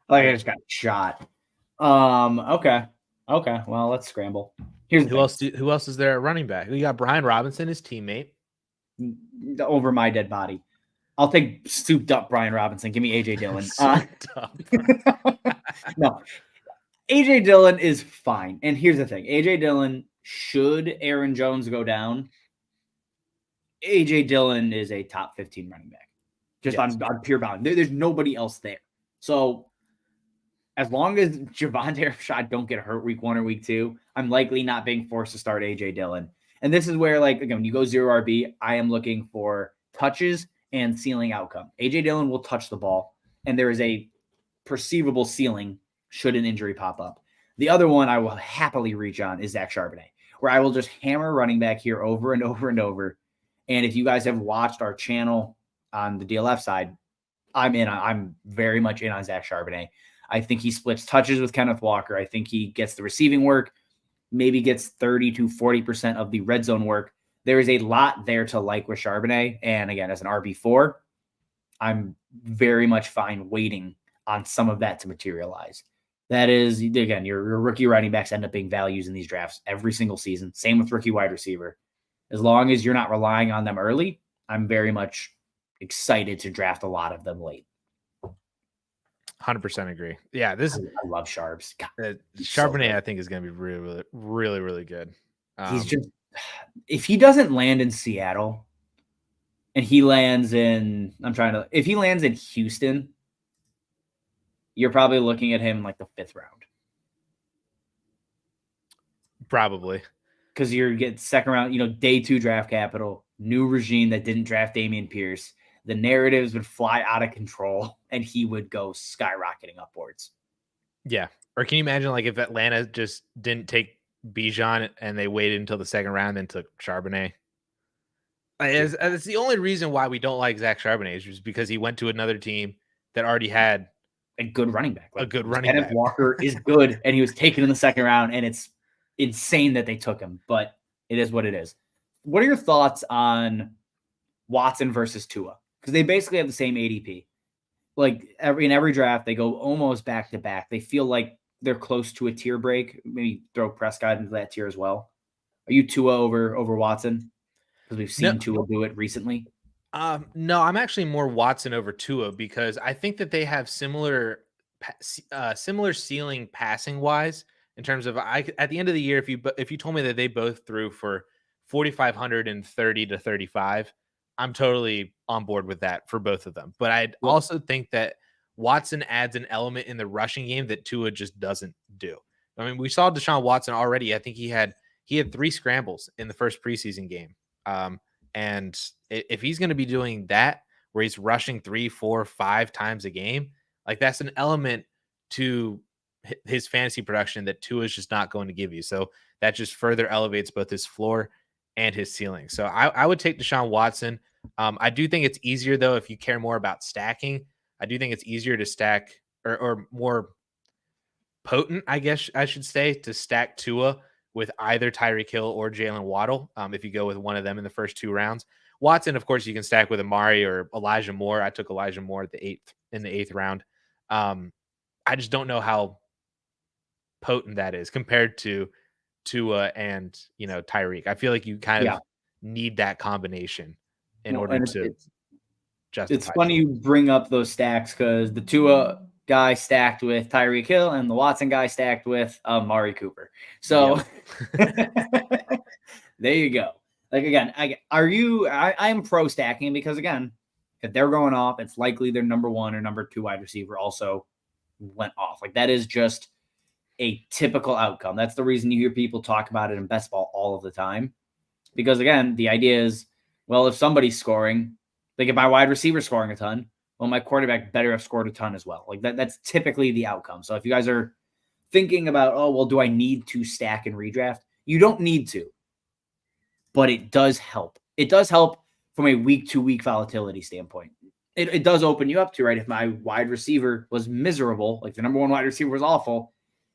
Like I just got shot. Okay. Well, let's scramble. Who else is there at running back? You got Brian Robinson, his teammate. Over my dead body. I'll take souped up Brian Robinson. Give me AJ Dillon. No, AJ Dillon is fine. And here's the thing: AJ Dillon, should Aaron Jones go down, AJ Dillon is a top 15 running back, just on pure volume. There's nobody else there. So as long as Javonte Rashad don't get hurt week 1 or week 2, I'm likely not being forced to start AJ Dillon. And this is where, like, again, when you go 0 RB, I am looking for touches and ceiling outcome. AJ Dillon will touch the ball, and there is a perceivable ceiling should an injury pop up. The other one I will happily reach on is Zach Charbonnet, where I will just hammer running back here over and over and over. And if you guys have watched our channel on the DLF side, I'm very much in on Zach Charbonnet. I think he splits touches with Kenneth Walker. I think he gets the receiving work, maybe gets 30 to 40% of the red zone work. There is a lot there to like with Charbonnet. And again, as an RB4, I'm very much fine waiting on some of that to materialize. That is, again, your rookie running backs end up being values in these drafts every single season. Same with rookie wide receiver. As long as you're not relying on them early, I'm very much excited to draft a lot of them late. 100% agree. Yeah, I love Sharps. Charbonnet, I think, is going to be really, really, really good. He's just, if he doesn't land in Seattle and he lands in, if he lands in Houston, you're probably looking at him like the 5th round. Probably. Because you're getting second round, day 2 draft capital, new regime that didn't draft Dameon Pierce. The narratives would fly out of control and he would go skyrocketing upwards. Yeah. Or can you imagine, like, if Atlanta just didn't take Bijan and they waited until the 2nd round and took Charbonnet? It's the only reason why we don't like Zach Charbonnet is just because he went to another team that already had a good running back. Kenneth Walker is good, and he was taken in the 2nd round, and it's insane that they took him, but it is what it is. What are your thoughts on Watson versus Tua? Because they basically have the same ADP. like in every draft, they go almost back to back. They feel like they're close to a tier break. Maybe throw Prescott into that tier as well. Are you Tua over Watson? Because we've seen Tua do it recently. No, I'm actually more Watson over Tua because I think that they have similar ceiling passing wise in terms of at the end of the year, if you told me that they both threw for 4,530 to 35, I'm totally on board with that for both of them. But I'd also think that Watson adds an element in the rushing game that Tua just doesn't do. I mean, we saw Deshaun Watson already. I think he had 3 scrambles in the first preseason game. And if he's going to be doing that, where he's rushing 3, 4, 5 times a game, like that's an element to his fantasy production that Tua is just not going to give you. So that just further elevates both his floor and his ceiling. So I would take Deshaun Watson. I do think it's easier, though, if you care more about stacking. I do think it's easier to stack or more potent, I guess I should say, to stack Tua with either Tyreek Hill or Jalen Waddle. If you go with one of them in the first 2 rounds, Watson, of course, you can stack with Amari or Elijah Moore. I took Elijah Moore in the eighth round. I just don't know how potent that is compared to Tua and Tyreek. I feel like you kind of need that combination in order to justify. It's funny you bring up those stacks because the Tua guy stacked with Tyreek Hill and the Watson guy stacked with Amari Cooper. So there you go. Like, again, I'm pro stacking because, again, if they're going off, it's likely their number 1 or number 2 wide receiver also went off. Like, that is just a typical outcome. That's the reason you hear people talk about it in best ball all of the time. Because, again, the idea is, well, if somebody's scoring, like if my wide receiver scoring a ton, well, my quarterback better have scored a ton as well. Like that's typically the outcome. So if you guys are thinking about, oh, well, do I need to stack and redraft? You don't need to, but it does help. It does help from a week-to-week volatility standpoint. It does open you up to, right? If my wide receiver was miserable, like the number 1 wide receiver was awful,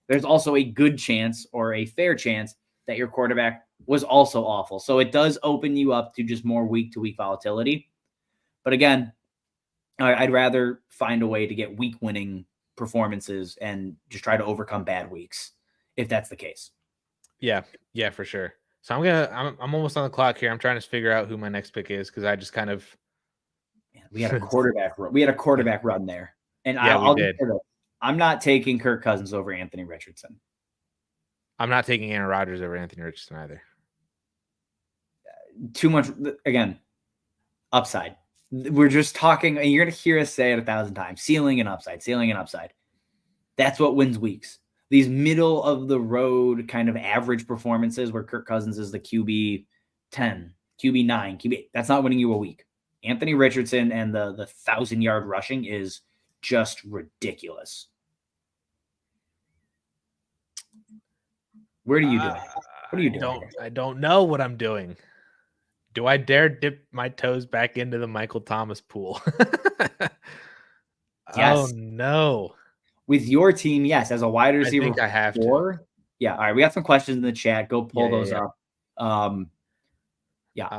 there's also a good chance or a fair chance that your quarterback was also awful. So it does open you up to just more week-to-week volatility. But again, I'd rather find a way to get week-winning performances and just try to overcome bad weeks, if that's the case. Yeah, for sure. So I'm almost on the clock here. I'm trying to figure out who my next pick is because I just kind of we had a quarterback run there, and we did. I'm not taking Kirk Cousins over Anthony Richardson. I'm not taking Aaron Rodgers over Anthony Richardson either. Too much, again, upside. We're just talking, and you're going to hear us say it 1,000 times, ceiling and upside, ceiling and upside. That's what wins weeks. These middle of the road kind of average performances where Kirk Cousins is the QB 10, QB 9, QB 8. That's not winning you a week. Anthony Richardson and the 1,000-yard rushing is just ridiculous. What are you doing? What are you doing? I don't know what I'm doing. Do I dare dip my toes back into the Michael Thomas pool? Yes. Oh, no. With your team, yes. As a wide receiver, I think I have to. Yeah. All right. We got some questions in the chat. Go pull those up.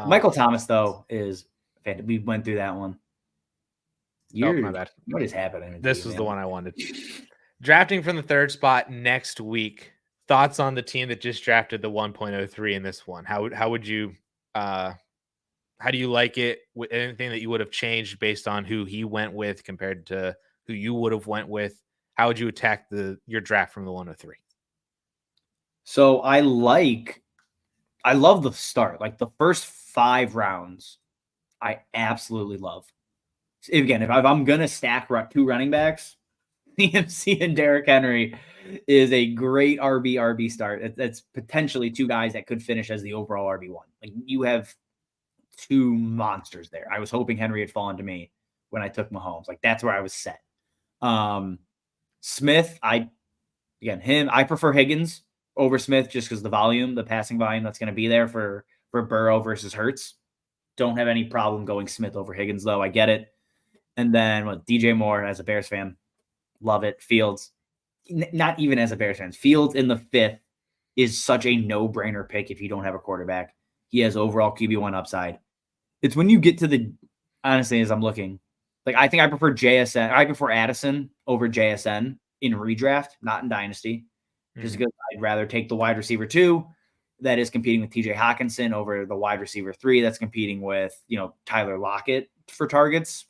Michael Thomas, though, is fantastic. We went through that one. My bad. What is happening? This was the one I wanted. Drafting from the 3rd spot next week. Thoughts on the team that just drafted the 1.03 in this one? How would you how do you like it? With anything that you would have changed based on who he went with compared to who you would have went with? How would you attack your draft from the 103? So I love the start. Like the first 5 rounds, I absolutely love. Again, if I'm gonna stack 2 running backs, CMC and Derrick Henry is a great RB start. That's potentially 2 guys that could finish as the overall RB1. Like you have 2 monsters there. I was hoping Henry had fallen to me when I took Mahomes. Like that's where I was set. Smith, I prefer Higgins over Smith just because the passing volume that's going to be there for Burrow versus Hurts. Don't have any problem going Smith over Higgins though. I get it. And then DJ Moore as a Bears fan, love it. Fields, not even as a Bears fan. Fields in the 5th is such a no-brainer pick if you don't have a quarterback. He has overall QB1 upside. It's when you get to honestly, as I'm looking, Like, I think I prefer JSN. I prefer Addison over JSN in redraft, not in Dynasty. Just because I'd rather take the wide receiver 2 that is competing with TJ Hawkinson over the wide receiver 3 that's competing with, Tyler Lockett for targets.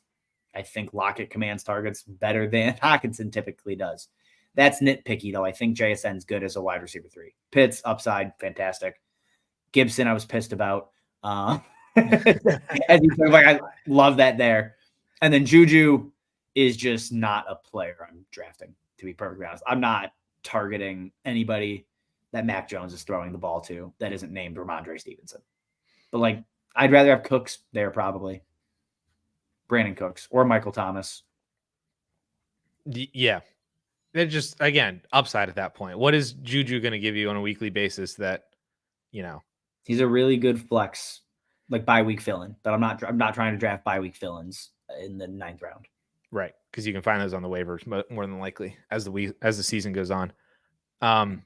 I think Lockett commands targets better than Hawkinson typically does. That's nitpicky, though. I think JSN's good as a wide receiver 3. Pitts, upside, fantastic. Gibson, I was pissed about. As you said, I love that there. And then JuJu is just not a player I'm drafting, to be perfectly honest. I'm not targeting anybody that Mac Jones is throwing the ball to that isn't named Ramondre Stevenson. But, I'd rather have Cooks there probably. Brandon Cooks or Michael Thomas. Yeah. They're just, again, upside at that point. What is JuJu going to give you on a weekly basis that, He's a really good flex, bye-week fill-in, but I'm not trying to draft bye-week fill-ins in the 9th round. Right, because you can find those on the waivers more than likely as the season goes on. I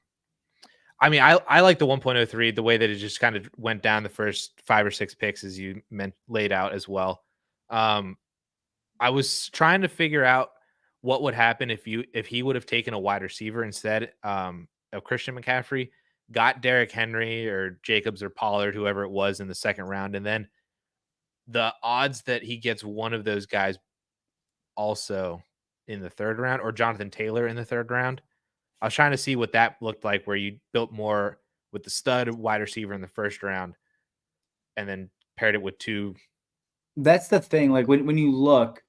like the 1.03, the way that it just kind of went down the first 5 or 6 picks as you laid out as well. I was trying to figure out what would happen if he would have taken a wide receiver instead of Christian McCaffrey, got Derrick Henry or Jacobs or Pollard, whoever it was in the 2nd round. And then the odds that he gets one of those guys also in the 3rd round or Jonathan Taylor in the 3rd round. I was trying to see what that looked like, where you built more with the stud wide receiver in the 1st round and then paired it with 2. That's the thing. When you look,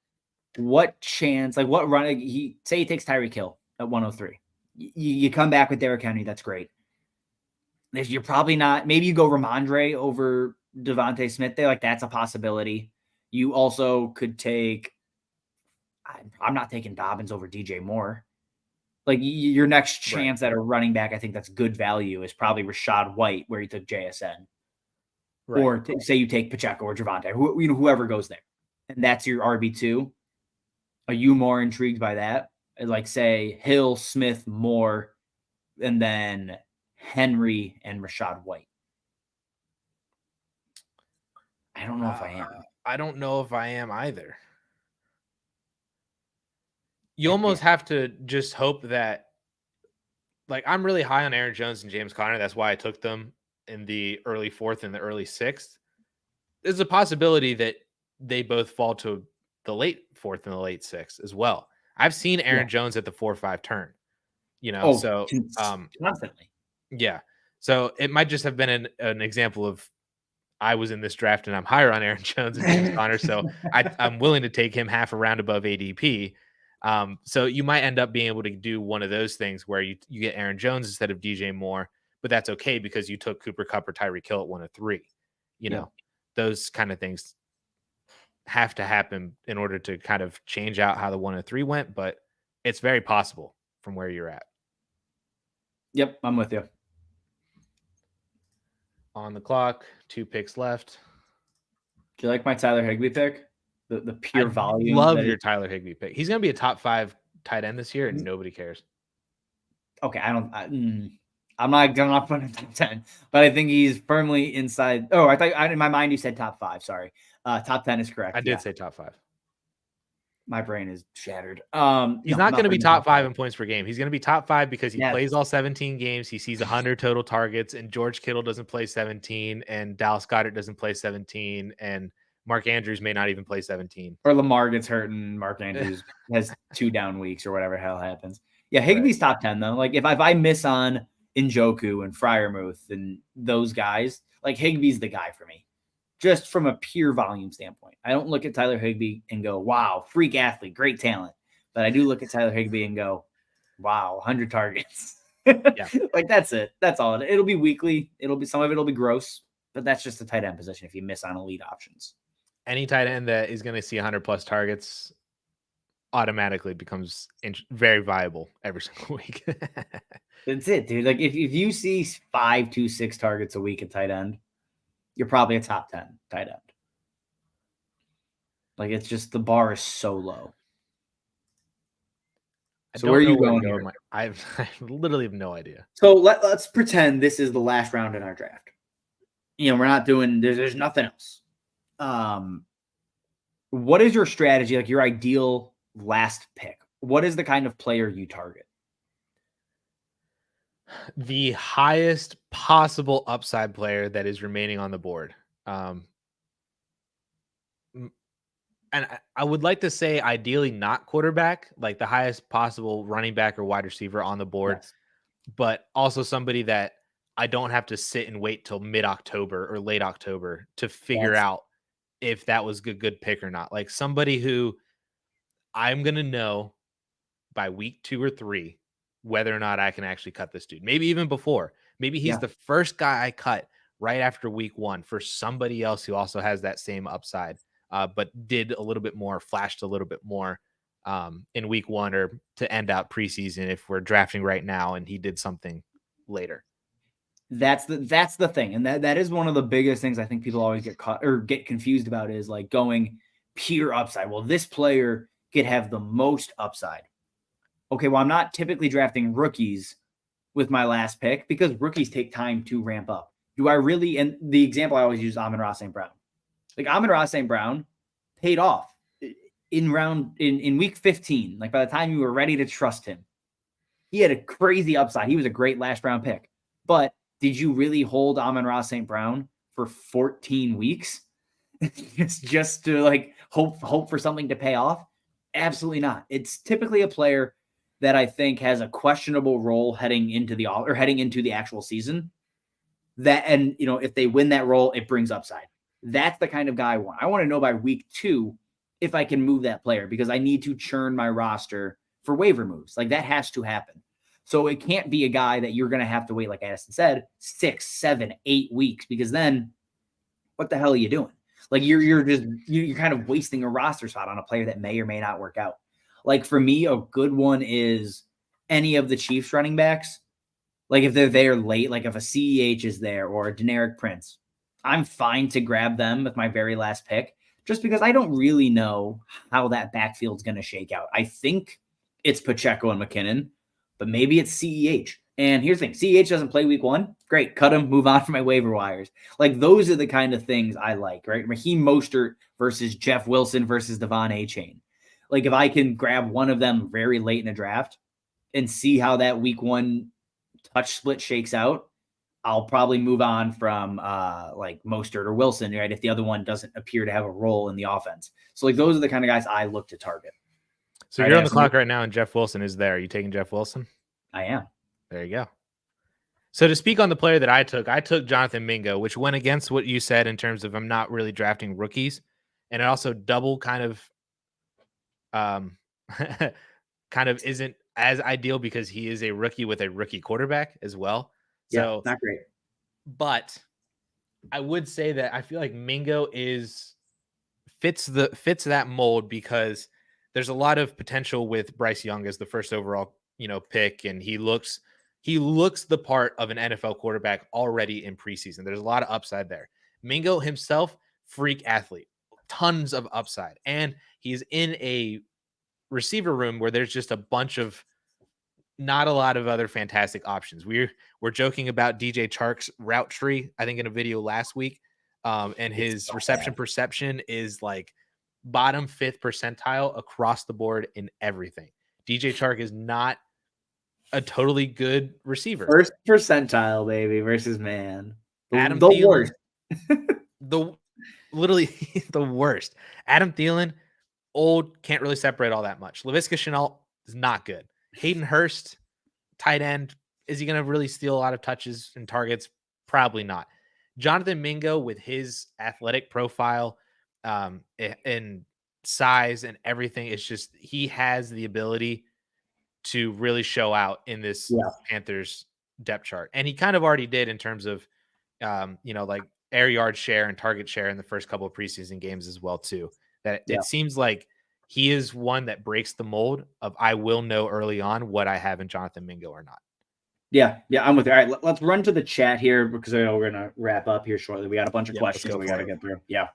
what chance, what run, he takes Tyreek Hill at 103. You come back with Derrick Henry. That's great. You're probably not, maybe you go Ramondre over Devontae Smith there. That's a possibility. You also could take, I'm not taking Dobbins over DJ Moore. Your next chance at a running back, I think that's good value, is probably Rashad White, where you took JSN. Right. Or say you take Pacheco or Javonte, whoever goes there. And that's your RB2. Are you more intrigued by that? Say Hill, Smith, Moore, and then Henry and Rashad White. I don't know if I am. I don't know if I am either. You almost have to just hope that, I'm really high on Aaron Jones and James Conner. That's why I took them in the early 4th and the early 6th. There's a possibility that they both fall to the late 4th and the late 6th as well. I've seen Aaron Jones at the 4-5 turn, constantly. Yeah. So it might just have been an example of I was in this draft and I'm higher on Aaron Jones and James Conner. So I'm willing to take him half a round above ADP. So you might end up being able to do one of those things where you get Aaron Jones instead of DJ Moore, but that's okay because you took Cooper Kupp or Tyreek Hill at 103. Those kind of things have to happen in order to kind of change out how the 103 went, but it's very possible from where you're at. Yep, I'm with you. On the clock, 2 picks left. Do you like my Tyler Higbee pick? The pure volume. Love your Tyler Higbee pick. He's going to be a top 5 tight end this year, and nobody cares. Okay, I'm not going to put him top 10, but I think he's firmly inside. Oh, I thought in my mind you said top 5. Sorry, top 10 is correct. I did say top 5. My brain is shattered. He's not going to be top 5 in points per game. He's going to be top 5 because he plays all 17 games. He sees 100 total targets, and George Kittle doesn't play 17, and Dallas Goedert doesn't play 17, and Mark Andrews may not even play 17. Or Lamar gets hurt and Mark Andrews has 2 down weeks or whatever hell happens. Yeah, Higbee's top 10 though. If I miss on Njoku and Freiermuth and those guys, Higbee's the guy for me. Just from a pure volume standpoint. I don't look at Tyler Higbee and go, wow, freak athlete, great talent. But I do look at Tyler Higbee and go, wow, 100 targets. Yeah. That's it. That's all. It'll be weekly. Some of it'll be gross, but that's just the tight end position if you miss on elite options. Any tight end that is going to see 100 plus targets automatically becomes very viable every single week. That's it, dude. If you see 5 to 6 targets a week at tight end, you're probably a top 10 tight end. It's just the bar is so low. So where are you going here? I literally have no idea. So let's pretend this is the last round in our draft. We're not doing. There's nothing else. what is your strategy, like your ideal last pick? What is the kind of player you target? The highest possible upside player that is remaining on the board. And I would like to say ideally not quarterback, like the highest possible running back or wide receiver on the board, Yes. but also somebody that I don't have to sit and wait till mid-October or late October to figure out if that was a good pick or not. Like somebody who I'm going to know by week 2 or 3 whether or not I can actually cut this dude. Maybe even before. Maybe he's the first guy I cut right after week 1 for somebody else who also has that same upside, but did a little bit more, flashed a little bit more in week 1 or to end out preseason if we're drafting right now and he did something later. That's the thing. And that is one of the biggest things I think people always get caught or get confused about is like going pure upside. Well, this player could have the most upside. Okay, well, I'm not typically drafting rookies with my last pick because rookies take time to ramp up. Do I really? And the example I always use is Amon-Ra St. Brown. Like Amon-Ra St. Brown paid off in week 15. Like by the time you were ready to trust him, he had a crazy upside. He was a great last round pick. But did you really hold Amon-Ra St. Brown for 14 weeks just to like hope for something to pay off? Absolutely not. It's typically a player that I think has a questionable role heading into the actual season. That, and you know, if they win that role, it brings upside. That's the kind of guy I want. I want to know by week 2 if I can move that player because I need to churn my roster for waiver moves. Like that has to happen. So it can't be a guy that you're going to have to wait, like Addison said, 6, 7, 8 weeks, because then what the hell are you doing? Like you're kind of wasting a roster spot on a player that may or may not work out. Like for me, a good one is any of the Chiefs running backs. Like if they're there late, like if a CEH is there or a Deneric Prince, I'm fine to grab them with my very last pick just because I don't really know how that backfield's going to shake out. I think it's Pacheco and McKinnon, but maybe it's CEH. And here's the thing, CEH doesn't play week 1. Great, cut him, move on from my waiver wires. Like those are the kind of things I like, right? Raheem Mostert versus Jeff Wilson versus Devon A-Chain. Like if I can grab one of them very late in a draft and see how that week 1 touch split shakes out, I'll probably move on from like Mostert or Wilson, right? If the other one doesn't appear to have a role in the offense. So like those are the kind of guys I look to target. So you're on the clock right now and Jeff Wilson is there. Are you taking Jeff Wilson? I am. There you go. So to speak on the player that I took Jonathan Mingo, which went against what you said in terms of I'm not really drafting rookies. And it also double kind of isn't as ideal because he is a rookie with a rookie quarterback as well. So not great. But I would say that I feel like Mingo fits that mold because there's a lot of potential with Bryce Young as the first overall, pick, and he looks the part of an NFL quarterback already in preseason. There's a lot of upside there. Mingo himself, freak athlete, tons of upside, and he's in a receiver room where there's just a bunch of not a lot of other fantastic options. We're joking about DJ Chark's route tree, I think in a video last week. And his reception perception is like bottom 5th percentile across the board in everything. DJ Chark is not a totally good receiver. First percentile, baby, versus man. Adam the Thielen, worst. Literally the worst. Adam Thielen, old, can't really separate all that much. Laviska Shenault is not good. Hayden Hurst, tight end, is he going to really steal a lot of touches and targets? Probably not. Jonathan Mingo, with his athletic profile and size and everything, it's just he has the ability to really show out in this Panthers depth chart. And he kind of already did in terms of, like air yard share and target share in the first couple of preseason games as well, too. That it seems like he is one that breaks the mold of I will know early on what I have in Jonathan Mingo or not. Yeah, I'm with you. All right, let's run to the chat here because I know we're going to wrap up here shortly. We got a bunch of questions we got to get through. Yeah.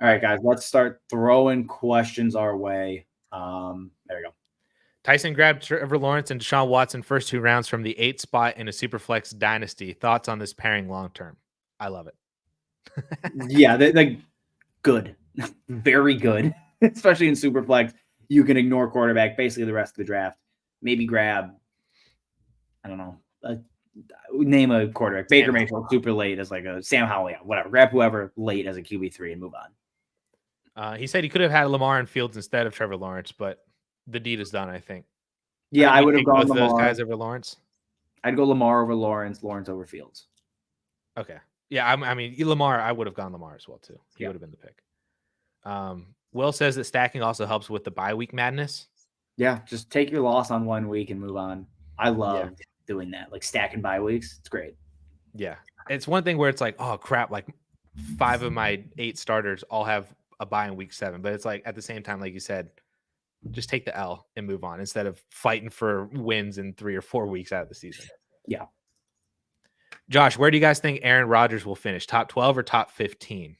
All right, guys, let's start throwing questions our way. There we go. Tyson grabbed Trevor Lawrence and Deshaun Watson first 2 rounds from the 8th spot in a Superflex dynasty. Thoughts on this pairing long term? I love it. Yeah, they're good. very good, especially in Superflex. You can ignore quarterback basically the rest of the draft. Maybe grab, I don't know, name a quarterback. Baker Mayfield super late as like a Sam Howell, whatever. Grab whoever late as a QB3 and move on. He said he could have had Lamar and Fields instead of Trevor Lawrence, but the deed is done, I think. Yeah, I would have gone both Lamar. Those guys over Lawrence. I'd go Lamar over Lawrence over Fields. Okay. Yeah, I mean, Lamar, I would have gone Lamar as well, too. He would have been the pick. Will says that stacking also helps with the bye week madness. Yeah, just take your loss on 1 week and move on. I love doing that, like stacking bye weeks. It's great. Yeah. It's one thing where it's like, oh, crap, like 5 of my 8 starters all have a bye in week 7. But it's like, at the same time, like you said, just take the L and move on instead of fighting for wins in 3 or 4 weeks out of the season. Yeah. Josh, where do you guys think Aaron Rodgers will finish? Top 12 or top 15?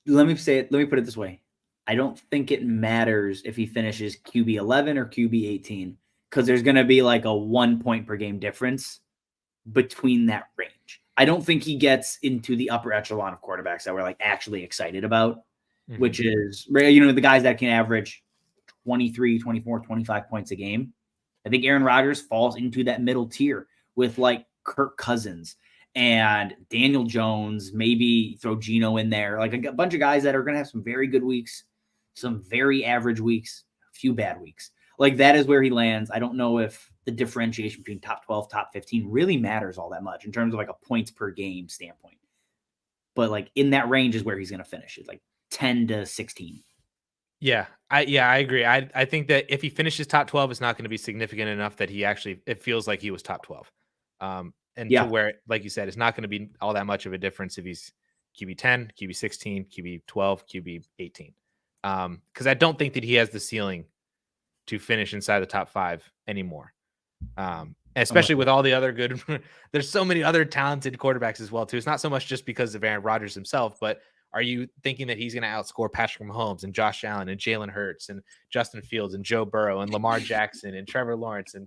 Let me put it this way. I don't think it matters if he finishes QB 11 or QB 18 because there's going to be like a 1 point per game difference between that range. I don't think he gets into the upper echelon of quarterbacks that we're like actually excited about, which is, the guys that can average 23, 24, 25 points a game. I think Aaron Rodgers falls into that middle tier with like Kirk Cousins and Daniel Jones, maybe throw Geno in there, like a bunch of guys that are going to have some very good weeks, some very average weeks, a few bad weeks. Like that is where he lands. I don't know if the differentiation between top 12, top 15 really matters all that much in terms of like a points per game standpoint. But like in that range is where he's going to finish it, like 10 to 16. Yeah, I agree. I think that if he finishes top 12, it's not going to be significant enough that it feels like he was top 12. To where, like you said, it's not going to be all that much of a difference if he's QB 10, QB 16, QB 12, QB 18. Because I don't think that he has the ceiling to finish inside the top 5 anymore. Especially with all the other good, there's so many other talented quarterbacks as well too. It's not so much just because of Aaron Rodgers himself, but are you thinking that he's going to outscore Patrick Mahomes and Josh Allen and Jalen Hurts and Justin Fields and Joe Burrow and Lamar Jackson and Trevor Lawrence and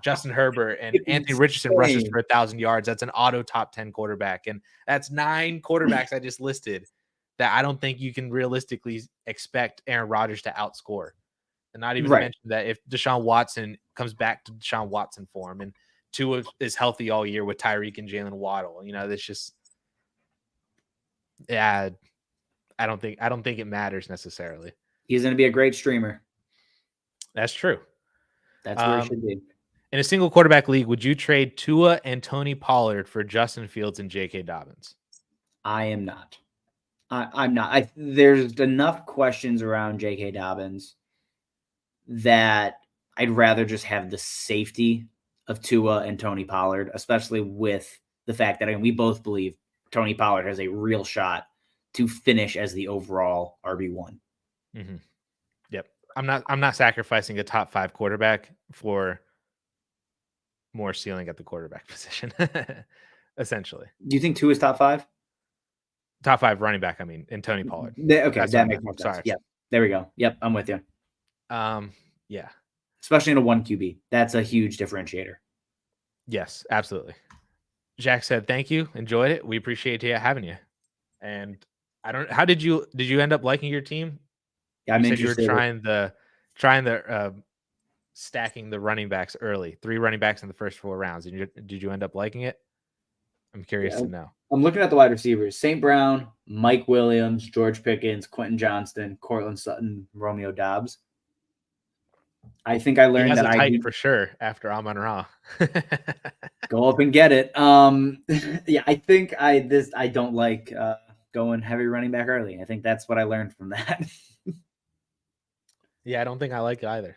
Justin Herbert and Anthony Richardson rushes for 1,000 yards? That's an auto top 10 quarterback. And that's 9 quarterbacks I just listed that I don't think you can realistically expect Aaron Rodgers to outscore. And not even to mention that if Deshaun Watson comes back to Deshaun Watson form and Tua is healthy all year with Tyreek and Jalen Waddle, that's just, I don't think it matters necessarily. He's going to be a great streamer. That's true. That's where it should be. In a single quarterback league, would you trade Tua and Tony Pollard for Justin Fields and J.K. Dobbins? I am not. I'm not. There's enough questions around J.K. Dobbins that I'd rather just have the safety of Tua and Tony Pollard, especially with the fact that we both believe Tony Pollard has a real shot to finish as the overall RB1. Mm-hmm. Yep. I'm not sacrificing a top 5 quarterback for more ceiling at the quarterback position, essentially. Do you think Tua is top 5? Top 5 running back, I mean, and Tony Pollard. Okay, that makes more sense. Yeah, there we go. Yep, I'm with you. Yeah. Especially in a 1 QB. That's a huge differentiator. Yes, absolutely. Jack said, thank you. Enjoyed it. We appreciate having you. And how did you end up liking your team? Yeah, you said you were trying the stacking the running backs early, 3 running backs in the first 4 rounds. Did you end up liking it? I'm curious to know. I'm looking at the wide receivers: St. Brown, Mike Williams, George Pickens, Quentin Johnston, Cortland Sutton, Romeo Doubs. I think I learned that I for sure after Amon-Ra. Go up and get it. Yeah, I think I don't like going heavy running back early. I think that's what I learned from that. Yeah, I don't think I like it either.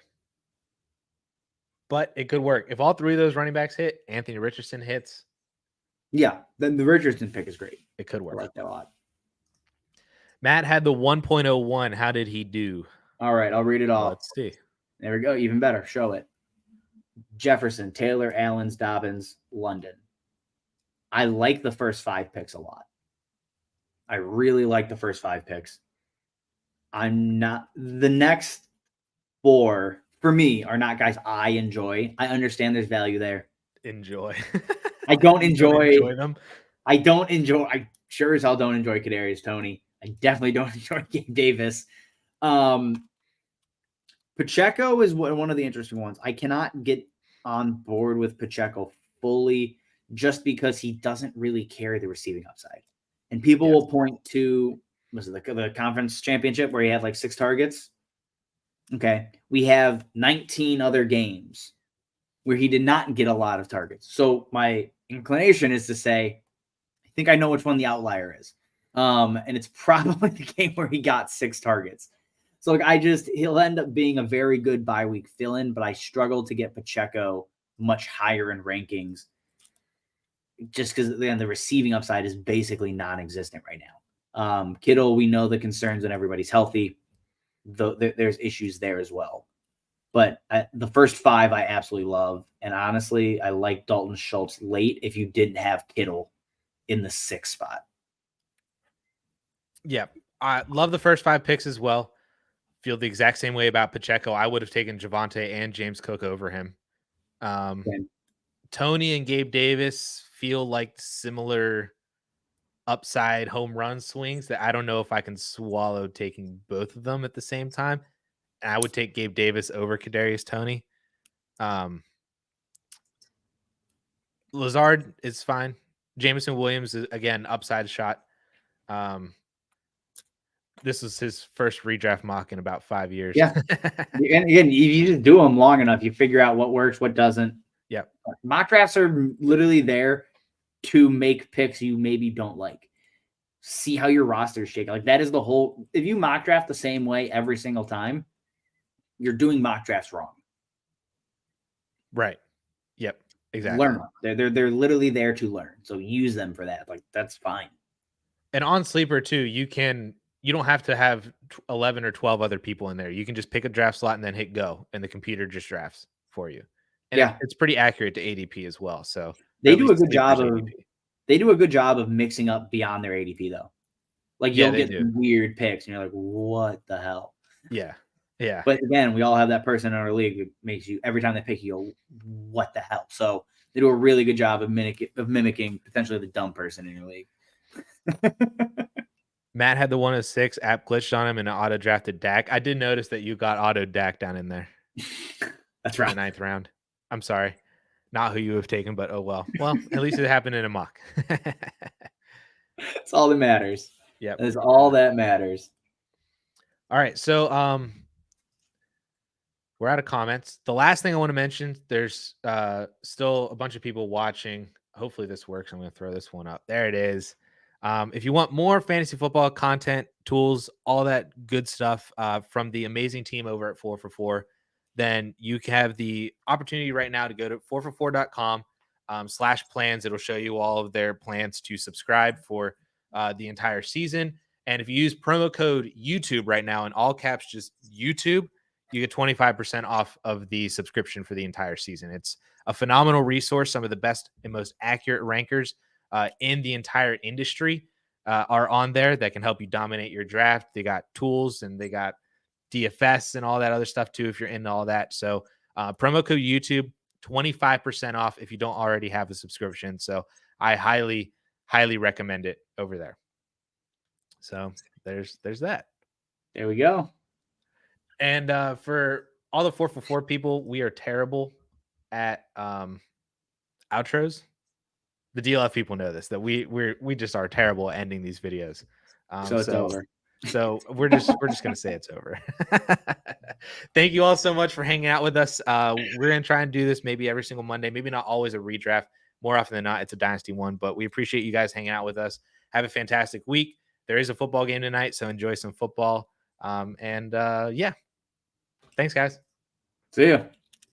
But it could work. If all 3 of those running backs hit, Anthony Richardson hits. Yeah, then the Richardson pick is great. It could work. I like that a lot. Matt had the 1.01. How did he do? All right, I'll read it off. Let's see. There we go. Even better. Show it. Jefferson, Taylor, Allens, Dobbins, London. I like the first 5 picks a lot. I really like the first 5 picks. I'm not. The next 4 for me are not guys I enjoy. I understand there's value there. Enjoy. I don't enjoy them. I don't enjoy. sure as hell don't enjoy Kadarius Toney. I definitely don't enjoy Gabe Davis. Pacheco is one of the interesting ones. I cannot get on board with Pacheco fully just because he doesn't really carry the receiving upside. And people will point to, was it the conference championship where he had like 6 targets? Okay. We have 19 other games where he did not get a lot of targets. So my inclination is to say, I think I know which one the outlier is. And it's probably the game where he got 6 targets. So like he'll end up being a very good bye week fill-in, but I struggle to get Pacheco much higher in rankings just because the receiving upside is basically non-existent right now. Kittle, we know the concerns when everybody's healthy. There's issues there as well. But the first 5 I absolutely love. And honestly, I like Dalton Schultz late if you didn't have Kittle in the 6th spot. Yeah, I love the first 5 picks as well. Feel the exact same way about Pacheco. I would have taken Javonte and James Cook over him. Toney and Gabe Davis feel like similar upside home run swings that I don't know if I can swallow taking both of them at the same time. And I would take Gabe Davis over Kadarius Toney. Lazard is fine. Jameson Williams is, again, upside shot. This was his first redraft mock in about 5 years. Yeah. And again, you just do them long enough, you figure out what works, what doesn't. Yep. Mock drafts are literally there to make picks you maybe don't like. See how your rosters shake. Like that is the whole. If you mock draft the same way every single time, you're doing mock drafts wrong. Right. Yep. Exactly. Learn them. They're literally there to learn. So use them for that. Like that's fine. And on Sleeper too, you don't have to have 11 or 12 other people in there. You can just pick a draft slot and then hit go, and the computer just drafts for you. And it's pretty accurate to ADP as well. So they do a good job of ADP. They do a good job of mixing up beyond their ADP though. Like you'll get weird picks, and you're like, what the hell? Yeah. Yeah. But again, we all have that person in our league who makes you every time they pick you go, what the hell? So they do a really good job of mimicking potentially the dumb person in your league. Matt had the 106 app glitched on him and auto drafted Dak. I did notice that you got auto Dak down in there. That's right. The 9th round. I'm sorry. Not who you have taken, but oh well. Well, at least it happened in a mock. That's all that matters. Yeah. That's all that matters. All right. So we're out of comments. The last thing I want to mention, there's still a bunch of people watching. Hopefully this works. I'm going to throw this one up. There it is. If you want more fantasy football content, tools, all that good stuff from the amazing team over at 4for4, then you have the opportunity right now to go to 4for4.com/plans. It'll show you all of their plans to subscribe for the entire season. And if you use promo code YouTube right now in all caps, just YouTube, you get 25% off of the subscription for the entire season. It's a phenomenal resource. Some of the best and most accurate rankers in the entire industry are on there that can help you dominate your draft. They got tools and they got DFS and all that other stuff too, if you're into all that. So promo code YouTube, 25% off if you don't already have a subscription. So I highly, highly recommend it over there. So there's that. There we go. And for all the 4for4 people, we are terrible at outros. The DLF people know this, that we just are terrible at ending these videos. So it's over. So we're just gonna say it's over. Thank you all so much for hanging out with us. We're gonna try and do this maybe every single Monday, maybe not always a redraft. More often than not, it's a dynasty one, but we appreciate you guys hanging out with us. Have a fantastic week. There is a football game tonight, so enjoy some football. Yeah. Thanks, guys. See ya.